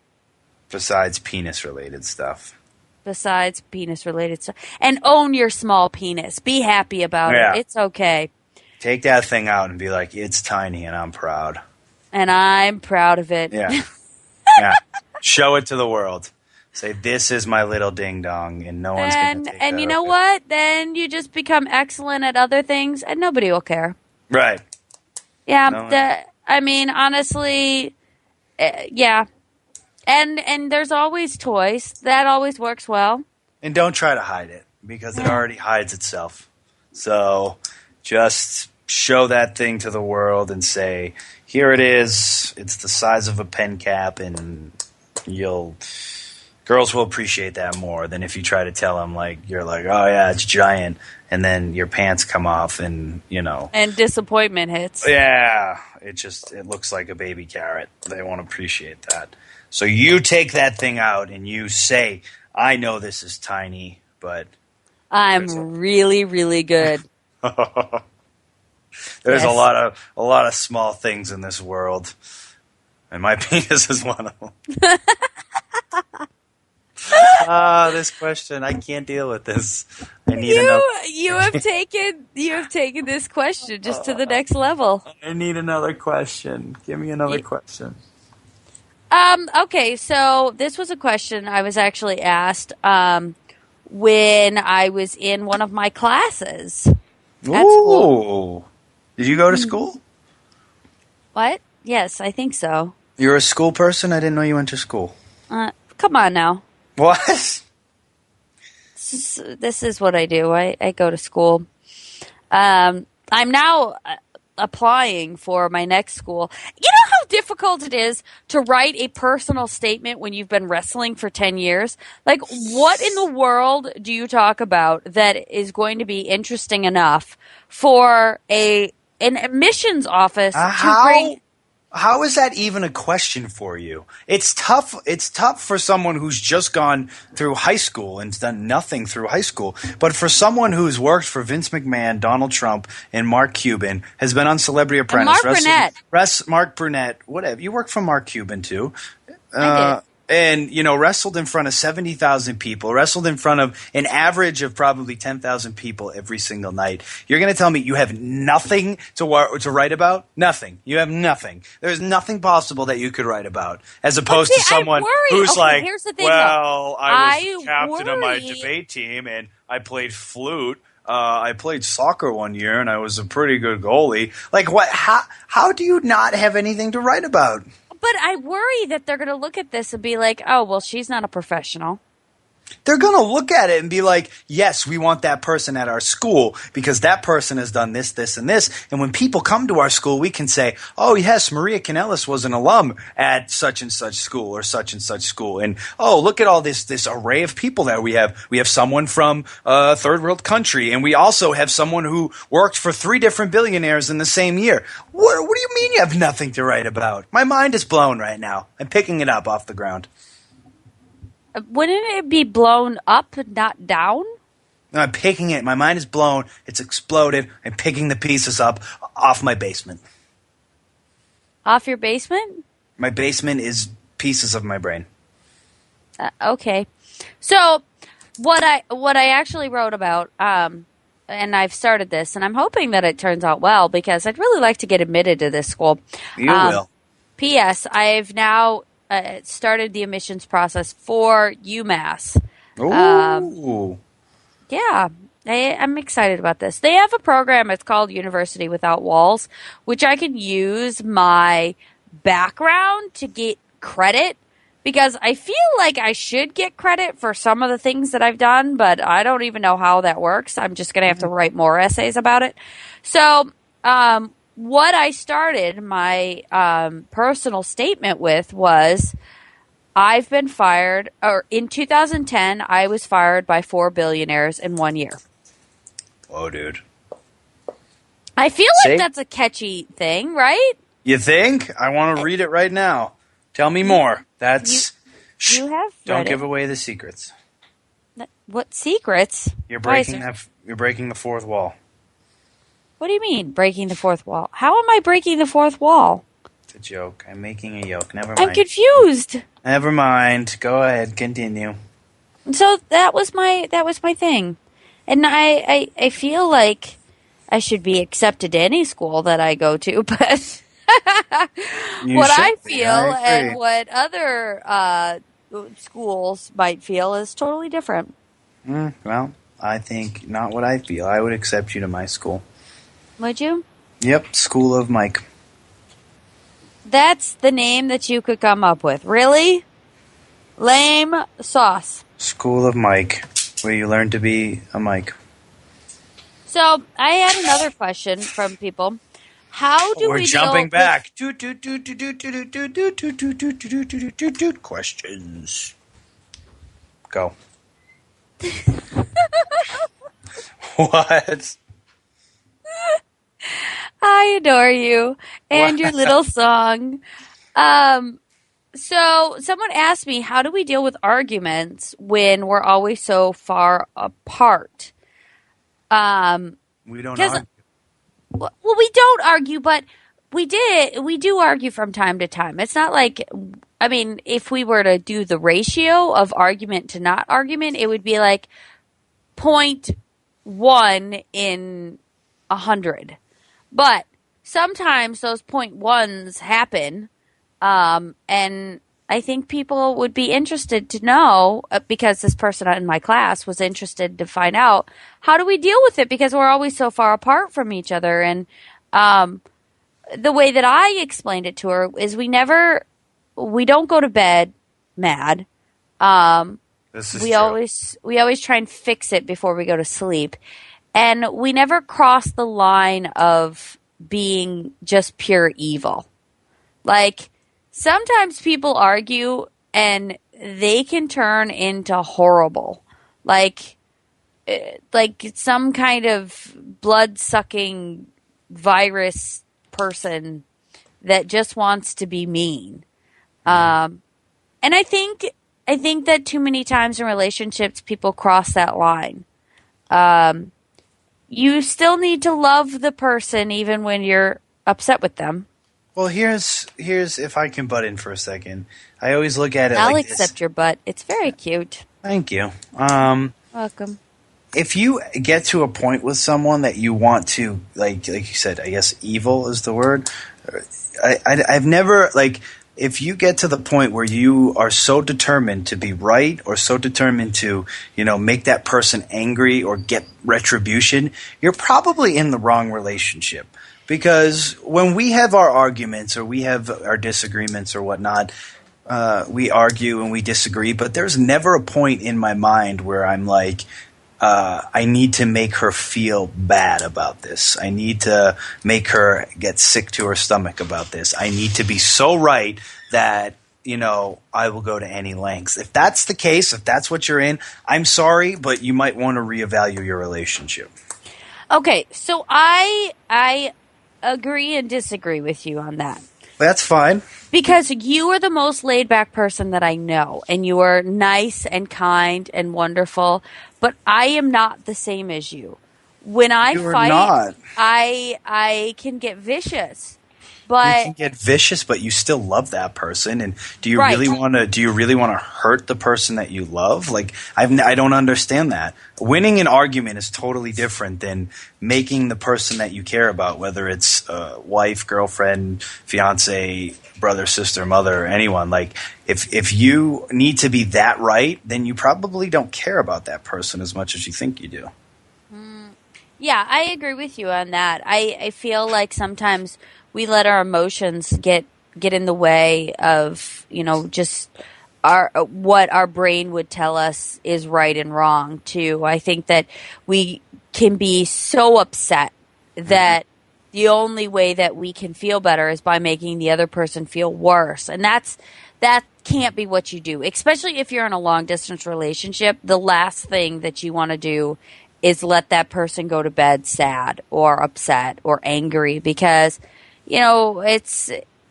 Besides penis-related stuff. Besides penis-related stuff. And own your small penis. Be happy about it. It's okay. Take that thing out and be like, it's tiny and I'm proud. And I'm proud of it. Yeah. Yeah. Show it to the world. Say, this is my little ding-dong, and no one's going to take And that you know away. what? Then you just become excellent at other things, and nobody will care. Right. Yeah. No. I mean, honestly, yeah. And there's always toys. That always works well. And don't try to hide it, because it already hides itself. So just show that thing to the world and say, here it is. It's the size of a pen cap, and girls will appreciate that more than if you try to tell them, like, you're like, oh yeah, it's giant, and then your pants come off, and And disappointment hits. yeah, it looks like a baby carrot. They won't appreciate that. So you take that thing out and you say, I know this is tiny, but I'm really, really good. there's Yes. a lot of small things in this world, and my penis is one of them. This question, I can't deal with this. I need another. You have taken this question just to the next level. I need another question. Give me another question. Okay, so this was a question I was actually asked when I was in one of my classes at school. Ooh, did you go to school? What? Yes, I think so. You're a school person? I didn't know you went to school. Come on now. What? This is what I do. I go to school. I'm now applying for my next school. You know how difficult it is to write a personal statement when you've been wrestling for 10 years? Like, what in the world do you talk about that is going to be interesting enough for an admissions office to bring... How is that even a question for you? It's tough. It's tough for someone who's just gone through high school and done nothing through high school. But for someone who's worked for Vince McMahon, Donald Trump, and Mark Cuban, has been on Celebrity Apprentice. Mark Burnett. Whatever. You worked for Mark Cuban too. I did. And, wrestled in front of 70,000 people, wrestled in front of an average of probably 10,000 people every single night. You're going to tell me you have nothing to write about? Nothing. You have nothing. There's nothing possible that you could write about, as opposed to someone who's like, here's the thing, well, I was I captain of my worry. debate team, and I played flute. I played soccer one year, and I was a pretty good goalie. Like, what? How do you not have anything to write about? But I worry that they're going to look at this and be like, oh, well, she's not a professional. They're going to look at it and be like, yes, we want that person at our school because that person has done this, this, and this. And when people come to our school, we can say, oh, yes, Maria Kanellis was an alum at such and such school or such and such school. And, oh, look at all this array of people that we have. We have someone from a third world country, and we also have someone who worked for 3 different billionaires in the same year. What do you mean you have nothing to write about? My mind is blown right now. I'm picking it up off the ground. Wouldn't it be blown up, not down? No, I'm picking it. My mind is blown. It's exploded. I'm picking the pieces up off my basement. Off your basement? My basement is pieces of my brain. Okay. So what I actually wrote about, and I've started this, and I'm hoping that it turns out well because I'd really like to get admitted to this school. You will. P.S. I've now started the admissions process for UMass. Ooh. Yeah, I'm excited about this. They have a program, it's called University Without Walls, which I can use my background to get credit, because I feel like I should get credit for some of the things that I've done, but I don't even know how that works. I'm just going to have to write more essays about it. So, what I started my personal statement with was, I've been fired, or in 2010, I was fired by 4 billionaires in 1 year. Whoa, dude. I feel like that's a catchy thing, right? You think? I want to read it right now. Tell me more. That's... You have Don't give away the secrets. What secrets? You're breaking the fourth wall. What do you mean, breaking the fourth wall? How am I breaking the fourth wall? It's a joke. I'm making a joke. Never mind. I'm confused. Never mind. Go ahead. Continue. So that was my thing. And I feel like I should be accepted to any school that I go to, but what I feel and what other schools might feel is totally different. Well, I think not what I feel. I would accept you to my school. Would you? Yep, School of Mike. That's the name that you could come up with. Really? Lame sauce. School of Mike, where you learn to be a Mike. So, I had another question from people. How do We're we jumping deal back. Questions. Go. What? I adore you and your little song. So someone asked me, how do we deal with arguments when we're always so far apart? We don't argue. Well, we don't argue, but we do argue from time to time. It's not like, I mean, if we were to do the ratio of argument to not argument, it would be like 0.1 in 100. But sometimes those 0.1s happen, and I think people would be interested to know, because this person in my class was interested to find out, how do we deal with it? Because we're always so far apart from each other. And the way that I explained it to her is we don't go to bed mad. We always try and fix it before we go to sleep. And we never cross the line of being just pure evil. Like, sometimes people argue and they can turn into horrible. Like some kind of blood-sucking virus person that just wants to be mean. And I think that too many times in relationships, people cross that line. You still need to love the person even when you're upset with them. Well, here's if I can butt in for a second. I always look at it I'll like this. I'll accept your butt. It's very cute. Thank you. Welcome. If you get to a point with someone that you want to, like you said, I guess evil is the word. I've never, like, if you get to the point where you are so determined to be right or so determined to, make that person angry or get retribution, you're probably in the wrong relationship. Because when we have our arguments or we have our disagreements or whatnot, we argue and we disagree, but there's never a point in my mind where I'm like, I need to make her feel bad about this. I need to make her get sick to her stomach about this. I need to be so right that, I will go to any lengths. If that's the case, if that's what you're in, I'm sorry, but you might want to reevaluate your relationship. Okay, so I agree and disagree with you on that. That's fine. Because you are the most laid-back person that I know, and you are nice and kind and wonderful, but I am not the same as you. When I fight, I can get vicious. But you can get vicious, but you still love that person. And do you really want to hurt the person that you love? Like, I don't understand that. Winning an argument is totally different than making the person that you care about, whether it's wife, girlfriend, fiance, brother, sister, mother, anyone. Like, if you need to be that right, then you probably don't care about that person as much as you think you do. Yeah, I agree with you on that. I feel like sometimes we let our emotions get get in the way of, just what our brain would tell us is right and wrong too. I think that we can be so upset that the only way that we can feel better is by making the other person feel worse. And that can't be what you do, especially if you're in a long distance relationship. The last thing that you want to do is let that person go to bed sad or upset or angry, because,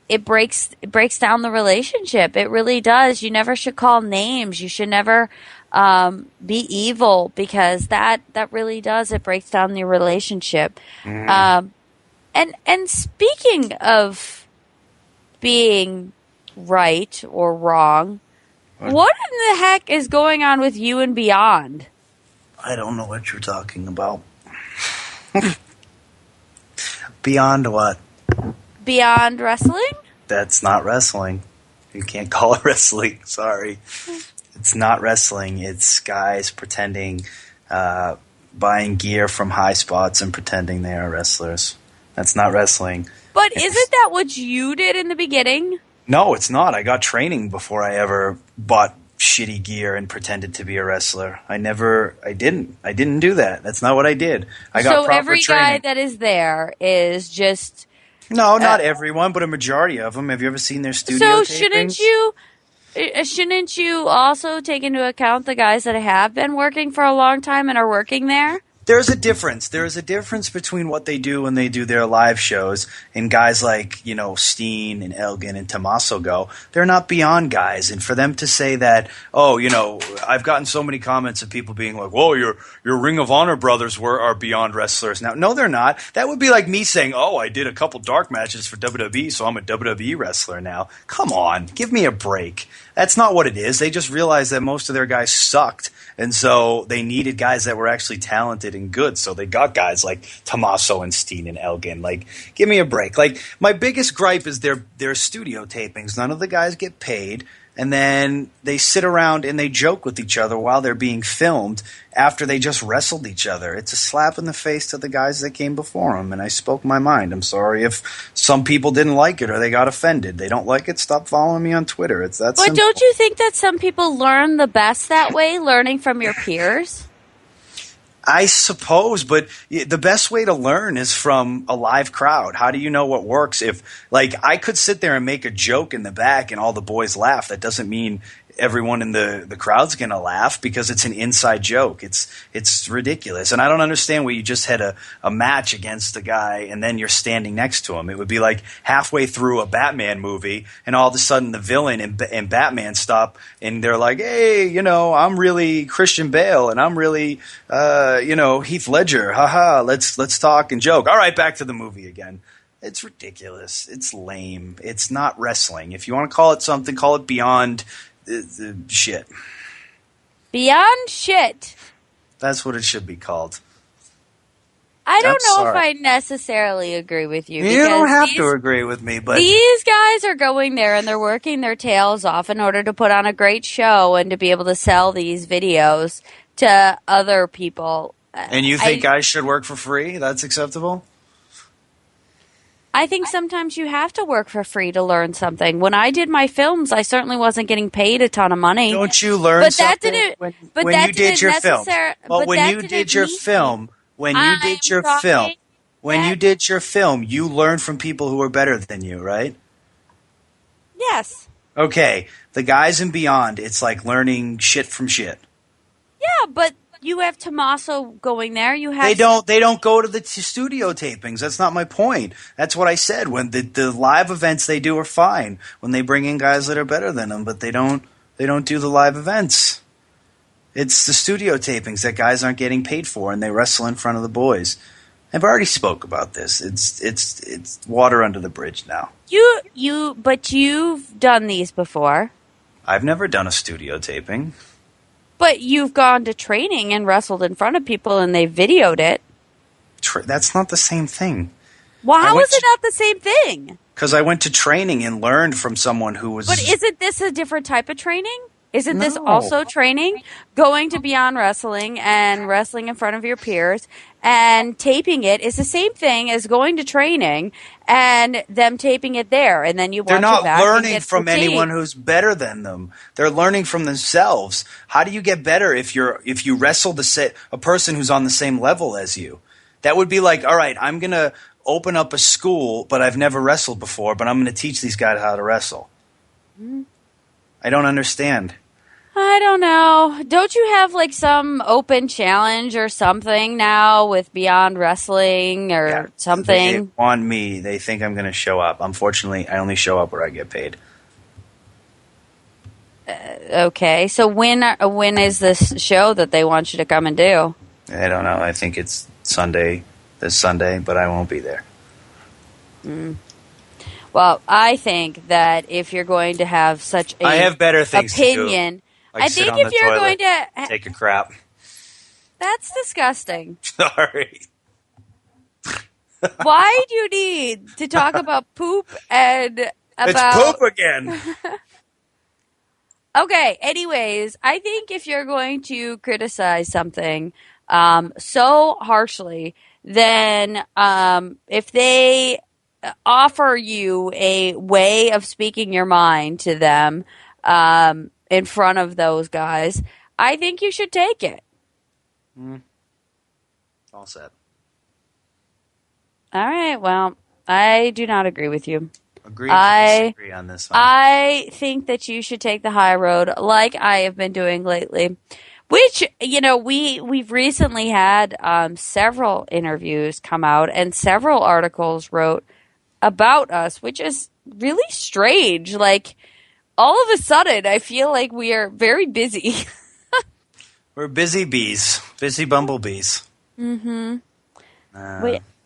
it breaks down the relationship. It really does. You never should call names. You should never be evil, because that really does. It breaks down the relationship. And speaking of being right or wrong, what in the heck is going on with you and Beyond? I don't know what you're talking about. Beyond what? Beyond wrestling? That's not wrestling. You can't call it wrestling. Sorry. It's not wrestling. It's guys pretending, buying gear from high spots and pretending they are wrestlers. That's not wrestling. But isn't that what you did in the beginning? No, it's not. I got training before I ever bought shitty gear and pretended to be a wrestler. I didn't do that. That's not what I did. I got proper every training. guy that is there is just... No, not everyone, but a majority of them. Have you ever seen their studio tapings? Shouldn't you also take into account the guys that have been working for a long time and are working there? There's a difference. There is a difference between what they do when they do their live shows and guys like, Steen and Elgin and Tommaso go. They're not Beyond guys. And for them to say that, I've gotten so many comments of people being like, whoa, your Ring of Honor brothers are Beyond wrestlers now. No, they're not. That would be like me saying, I did a couple dark matches for WWE, so I'm a WWE wrestler now. Come on, give me a break. That's not what it is. They just realized that most of their guys sucked. And so they needed guys that were actually talented and good. So they got guys like Tommaso and Steen and Elgin. Like, give me a break. Like, my biggest gripe is their studio tapings. None of the guys get paid. And then they sit around and they joke with each other while they're being filmed after they just wrestled each other. It's a slap in the face to the guys that came before them. And I spoke my mind. I'm sorry if some people didn't like it or they got offended. They don't like it, stop following me on Twitter. It's that simple. But don't you think that some people learn the best that way, learning from your peers? I suppose, but the best way to learn is from a live crowd. How do you know what works? If, I could sit there and make a joke in the back and all the boys laugh. That doesn't mean everyone in the crowd's going to laugh, because it's an inside joke. It's ridiculous. And I don't understand why you just had a match against a guy and then you're standing next to him. It would be like halfway through a Batman movie and all of a sudden the villain and Batman stop and they're like, hey, I'm really Christian Bale and I'm really, Heath Ledger. Haha, let's talk and joke. All right, back to the movie again. It's ridiculous. It's lame. It's not wrestling. If you want to call it something, call it Beyond shit. Beyond shit. That's what it should be called. I don't know if I necessarily agree with you. You don't have to agree with me, but these guys are going there and they're working their tails off in order to put on a great show and to be able to sell these videos to other people. And you think guys should work for free? That's acceptable? I think sometimes you have to work for free to learn something. When I did my films, I certainly wasn't getting paid a ton of money. Don't you learn something when you did your film? Well, when you did your film, you learned from people who were better than you, right? Yes. Okay, the guys in Beyond, it's like learning shit from shit. Yeah, but you have Tommaso going there. You have They don't go to the studio tapings. That's not my point. That's what I said. When the live events they do are fine. When they bring in guys that are better than them, but they don't do the live events. It's the studio tapings that guys aren't getting paid for, and they wrestle in front of the boys. I've already spoke about this. It's water under the bridge now. But you've done these before. I've never done a studio taping. But you've gone to training and wrestled in front of people and they videoed it. That's not the same thing. Well, how is it not the same thing? Because I went to training and learned from someone who was... But isn't this a different type of training? Isn't this No. also training? Going to Beyond Wrestling and wrestling in front of your peers and taping it is the same thing as going to training and them taping it there. And then you watch They're not it back and learning get from the tape. anyone who's better than them. They're learning from themselves. How do you get better if you wrestle a person who's on the same level as you? That would be like, all right, I'm going to open up a school, but I've never wrestled before, but I'm going to teach these guys how to wrestle. I don't understand. I don't know. Don't you have like some open challenge or something now with Beyond Wrestling or something? They want me. They think I'm going to show up. Unfortunately, I only show up where I get paid. Okay. So when is this show that they want you to come and do? I don't know. I think it's this Sunday, but I won't be there. Well, I think that if you're going to have such a I have better things opinion, to do. Like I sit think on if the you're toilet, going to take a crap. that's disgusting. Sorry. Why do you need to talk about poop and about It's poop again. Okay, anyways, I think if you're going to criticize something so harshly, then if they offer you a way of speaking your mind to them in front of those guys, I think you should take it. All set. All right, well, I do not agree with you. Agree to disagree on this one. I think that you should take the high road like I have been doing lately. Which, we've recently had several interviews come out and several articles wrote about us, which is really strange. Like, all of a sudden, I feel like we are very busy. We're busy bees. Busy bumblebees. Mm-hmm.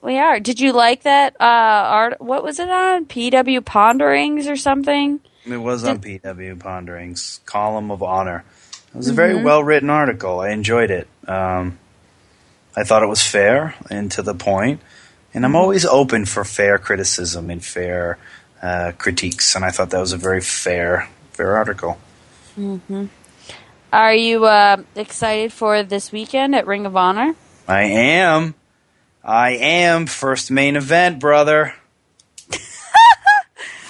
We are. Did you like that art? What was it on? PW Ponderings or something? It was on PW Ponderings. Column of Honor. It was a very well-written article. I enjoyed it. I thought it was fair and to the point. And I'm always open for fair criticism and fair critiques. And I thought that was a very fair article. Mm-hmm. Are you excited for this weekend at Ring of Honor? I am. First main event, brother.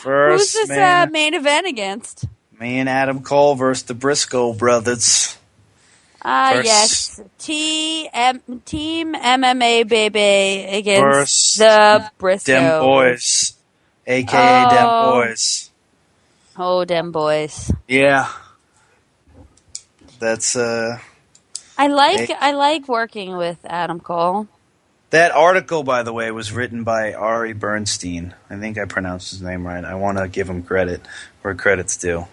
Who's this main event against? Me and Adam Cole versus the Briscoe brothers. Yes. Team MMA baby against the Briscoe. Dem Boys. A.K.A. Dem Boys. Oh, Dem Boys. Yeah. That's, I like working with Adam Cole. That article, by the way, was written by Ari Bernstein. I think I pronounced his name right. I want to give him credit where credit's due.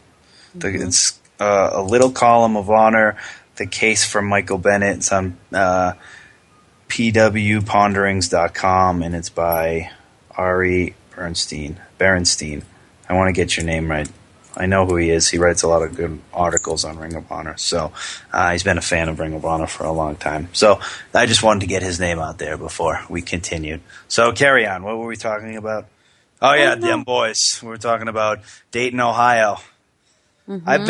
It's a little column of honor, the case for Michael Bennett. It's on pwponderings.com, and it's by Ari Bernstein. I want to get your name right. I know who he is. He writes a lot of good articles on Ring of Honor. So he's been a fan of Ring of Honor for a long time. So I just wanted to get his name out there before we continued. So carry on. What were we talking about? Oh, yeah, Dem Boys. We were talking about Dayton, Ohio. Mm-hmm. I've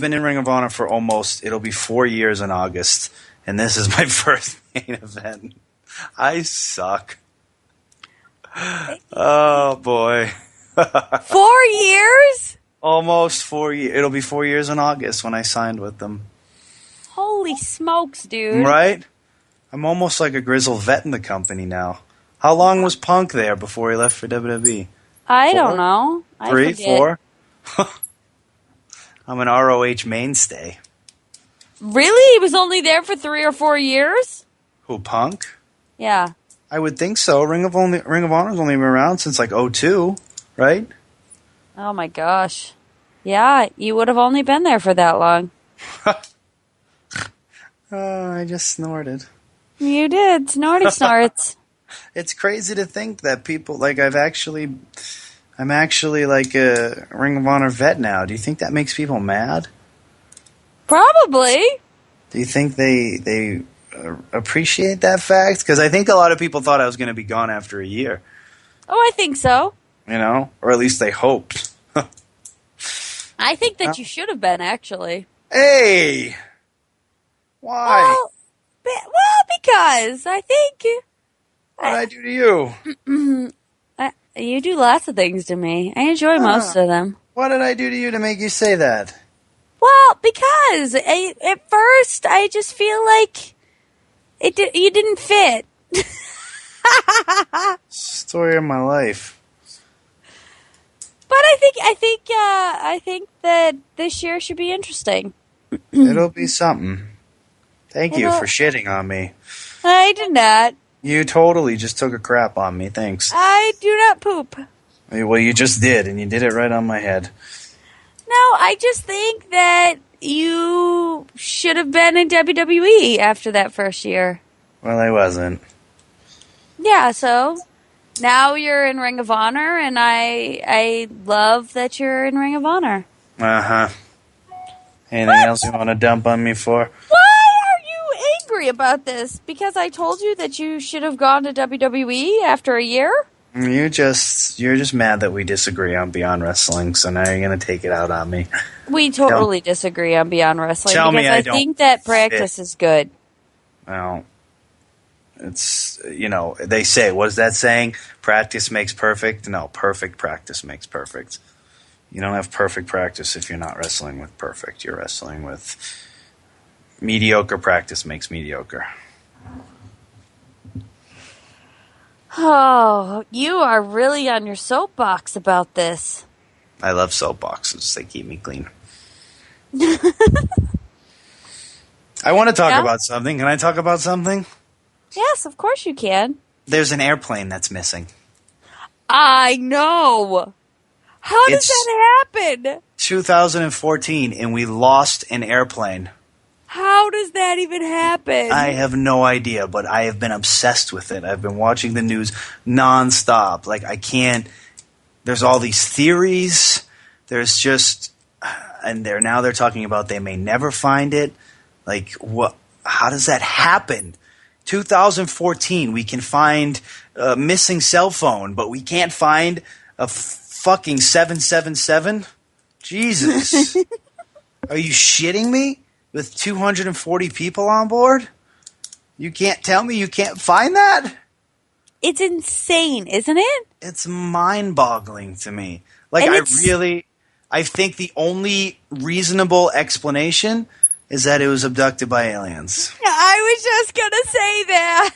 been in Ring of Honor for it'll be 4 years in August. And this is my first main event. I suck. Oh, boy. 4 years? Almost 4 years. It'll be 4 years in August when I signed with them. Holy smokes, dude. Right? I'm almost like a grizzled vet in the company now. How long was Punk there before he left for WWE? I don't know. 3, 4? I'm an ROH mainstay. Really? He was only there for 3 or 4 years? Who, Punk? Yeah. I would think so. Ring of Honor's only been around since like 2002, right? Oh my gosh. Yeah, you would have only been there for that long. I just snorted. You did. Snorty snorts. It's crazy to think that people, like I'm actually like a Ring of Honor vet now. Do you think that makes people mad? Probably. Do you think they appreciate that fact? Because I think a lot of people thought I was going to be gone after a year. Oh, I think so. Or at least they hoped. I think that you should have been, actually. Hey! Why? Because I think What did I do to you? you do lots of things to me. I enjoy most of them. What did I do to you to make you say that? Well, because at first I just feel like you didn't fit. Story of my life. But I think that this year should be interesting. It'll be something. Thank you for shitting on me. I did not. You totally just took a crap on me. Thanks. I do not poop. Well, you just did, and you did it right on my head. No, I just think that you should have been in WWE after that first year. Well, I wasn't. Yeah, so now you're in Ring of Honor, and I love that you're in Ring of Honor. Uh-huh. Anything else you want to dump on me for? Why are you angry about this? Because I told you that you should have gone to WWE after a year? You're just mad that we disagree on Beyond Wrestling, so now you're going to take it out on me. We totally disagree on Beyond Wrestling because I think that practice is good. Well, it's, they say, what is that saying? Practice makes perfect? No, perfect practice makes perfect. You don't have perfect practice if you're not wrestling with perfect. You're wrestling with mediocre practice makes mediocre. Oh, you are really on your soapbox about this. I love soapboxes. They keep me clean. I want to talk about something. Can I talk about something? Yes, of course you can. There's an airplane that's missing. I know. How does that happen? 2014, and we lost an airplane. How does that even happen? I have no idea, but I have been obsessed with it. I've been watching the news nonstop. Like, I can't. There's all these theories. There's just, and now they're talking about they may never find it. Like, what? How does that happen? 2014, we can find a missing cell phone, but we can't find a fucking 777? Jesus. Are you shitting me? With 240 people on board? You can't tell me you can't find that? It's insane, isn't it? It's mind-boggling to me. Like, I think the only reasonable explanation is that it was abducted by aliens. I was just gonna say that.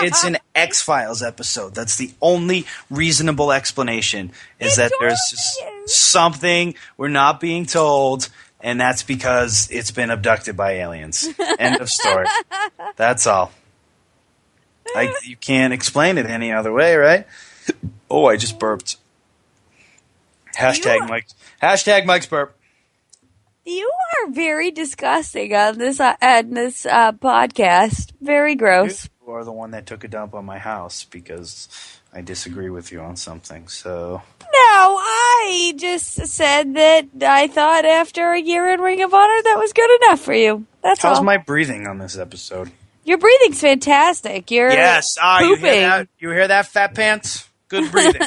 It's an X-Files episode. That's the only reasonable explanation, is that there's just something we're not being told, and that's because it's been abducted by aliens. End of story. That's all. You can't explain it any other way, right? Oh, I just burped. Hashtag Mike's burp. You are very disgusting on this podcast. Very gross. You are the one that took a dump on my house because I disagree with you on something. So no, I just said that I thought after a year in Ring of Honor that was good enough for you. That's all. How's my breathing on this episode? Your breathing's fantastic. You're pooping. You hear that, fat pants? Good breathing.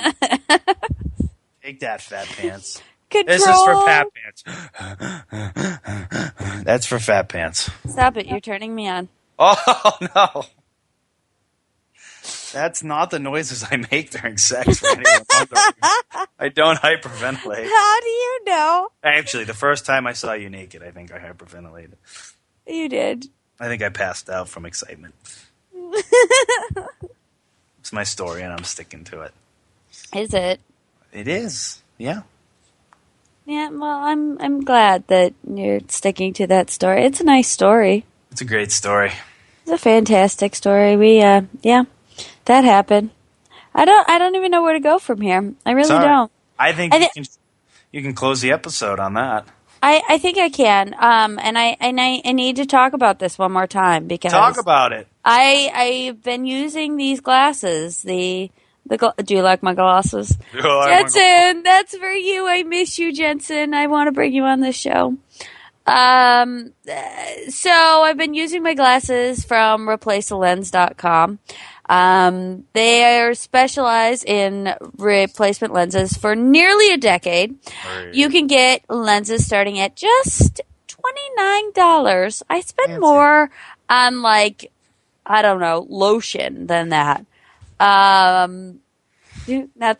Take that, fat pants. Control. This is for fat pants. That's for fat pants. Stop it. You're turning me on. Oh, no. That's not the noises I make during sex. For anyone wondering. I don't hyperventilate. How do you know? Actually, the first time I saw you naked, I think I hyperventilated. You did. I think I passed out from excitement. It's my story, and I'm sticking to it. Is it? It is. Yeah. Yeah, well, I'm glad that you're sticking to that story. It's a nice story. It's a great story. It's a fantastic story. That happened. I don't even know where to go from here. I really don't. I think you can close the episode on that. I think I can. And I need to talk about this one more time because talk about it. I've been using these glasses. Do you like my glasses? Jensen, that's for you. I miss you, Jensen. I want to bring you on this show. So I've been using my glasses from replacealens.com. They are specialized in replacement lenses for nearly a decade. You can get lenses starting at just $29. I spend more on, like, I don't know, lotion than that. Not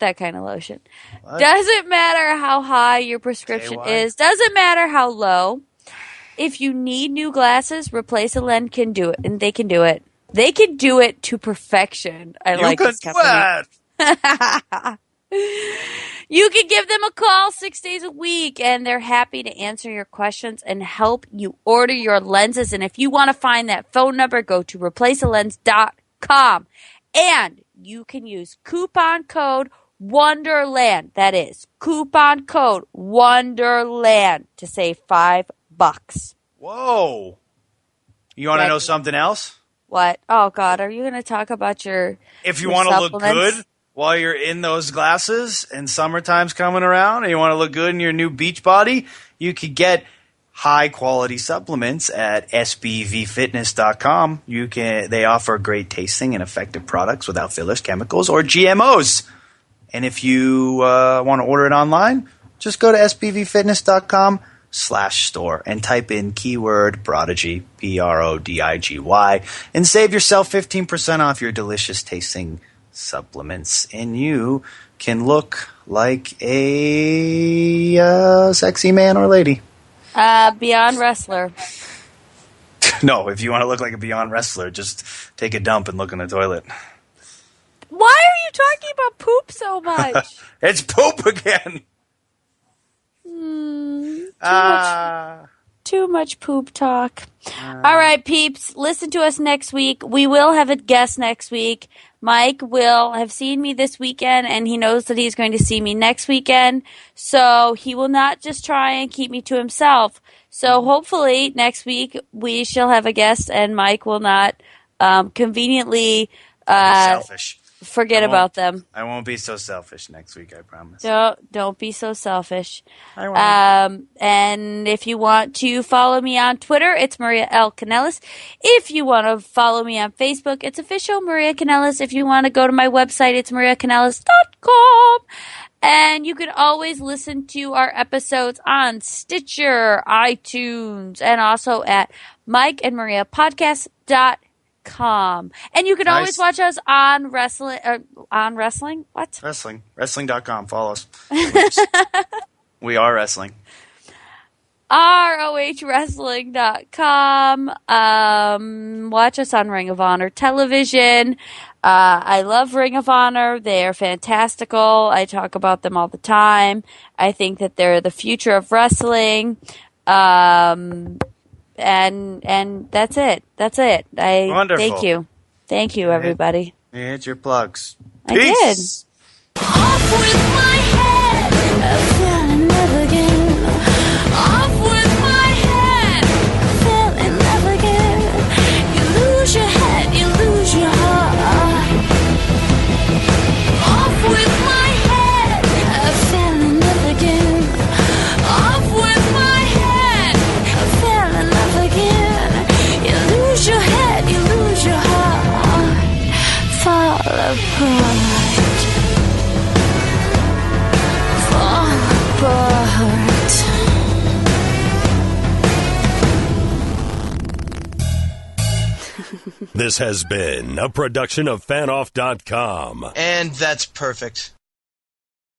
that kind of lotion. What? Doesn't matter how high your prescription is. Doesn't matter how low. If you need new glasses, Replace a Lens can do it, and they can do it. They can do it to perfection. I like this company. You can give them a call 6 days a week, and they're happy to answer your questions and help you order your lenses. And if you want to find that phone number, go to replacealens.com. And you can use coupon code Wonderland. That is coupon code Wonderland to save $5. Whoa. You want to know something else? What? Oh, God. Are you going to talk about If you want to look good while you're in those glasses and summertime's coming around and you want to look good in your new beach body, you could get high-quality supplements at sbvfitness.com. They offer great tasting and effective products without fillers, chemicals, or GMOs. And if you want to order it online, just go to sbvfitness.com/store and type in keyword Prodigy, PRODIGY, and save yourself 15% off your delicious tasting supplements. And you can look like a sexy man or lady. Beyond Wrestler. No, if you want to look like a Beyond Wrestler, just take a dump and look in the toilet. Why are you talking about poop so much? It's poop again. Too much poop talk. All right, peeps, listen to us next week. We will have a guest next week. Mike will have seen me this weekend, and he knows that he's going to see me next weekend. So he will not just try and keep me to himself. So hopefully next week we shall have a guest, and Mike will not conveniently selfish. Forget about them. I won't be so selfish next week, I promise. Don't be so selfish. I won't. And if you want to follow me on Twitter, it's Maria L. Kanellis. If you want to follow me on Facebook, it's official Maria Kanellis. If you want to go to my website, it's mariakanellis.com. And you can always listen to our episodes on Stitcher, iTunes, and also at mikeandmariapodcast.com. And you can always watch us on wrestling. What? Wrestling. Wrestling.com. Follow us. We are wrestling. ROHWrestling.com. Watch us on Ring of Honor television. I love Ring of Honor. They are fantastical. I talk about them all the time. I think that they're the future of wrestling. And that's it. Wonderful. Thank you, everybody. You hit your plugs. I did. Off with my head, I fell in love again. Off with my head, I fell in love again. You lose your head, you lose your heart. Off with my head, I fell in love again. Off with my head, I fell in love again. You lose your head, you lose your heart. Fall apart. This has been a production of fanoff.com. And that's perfect.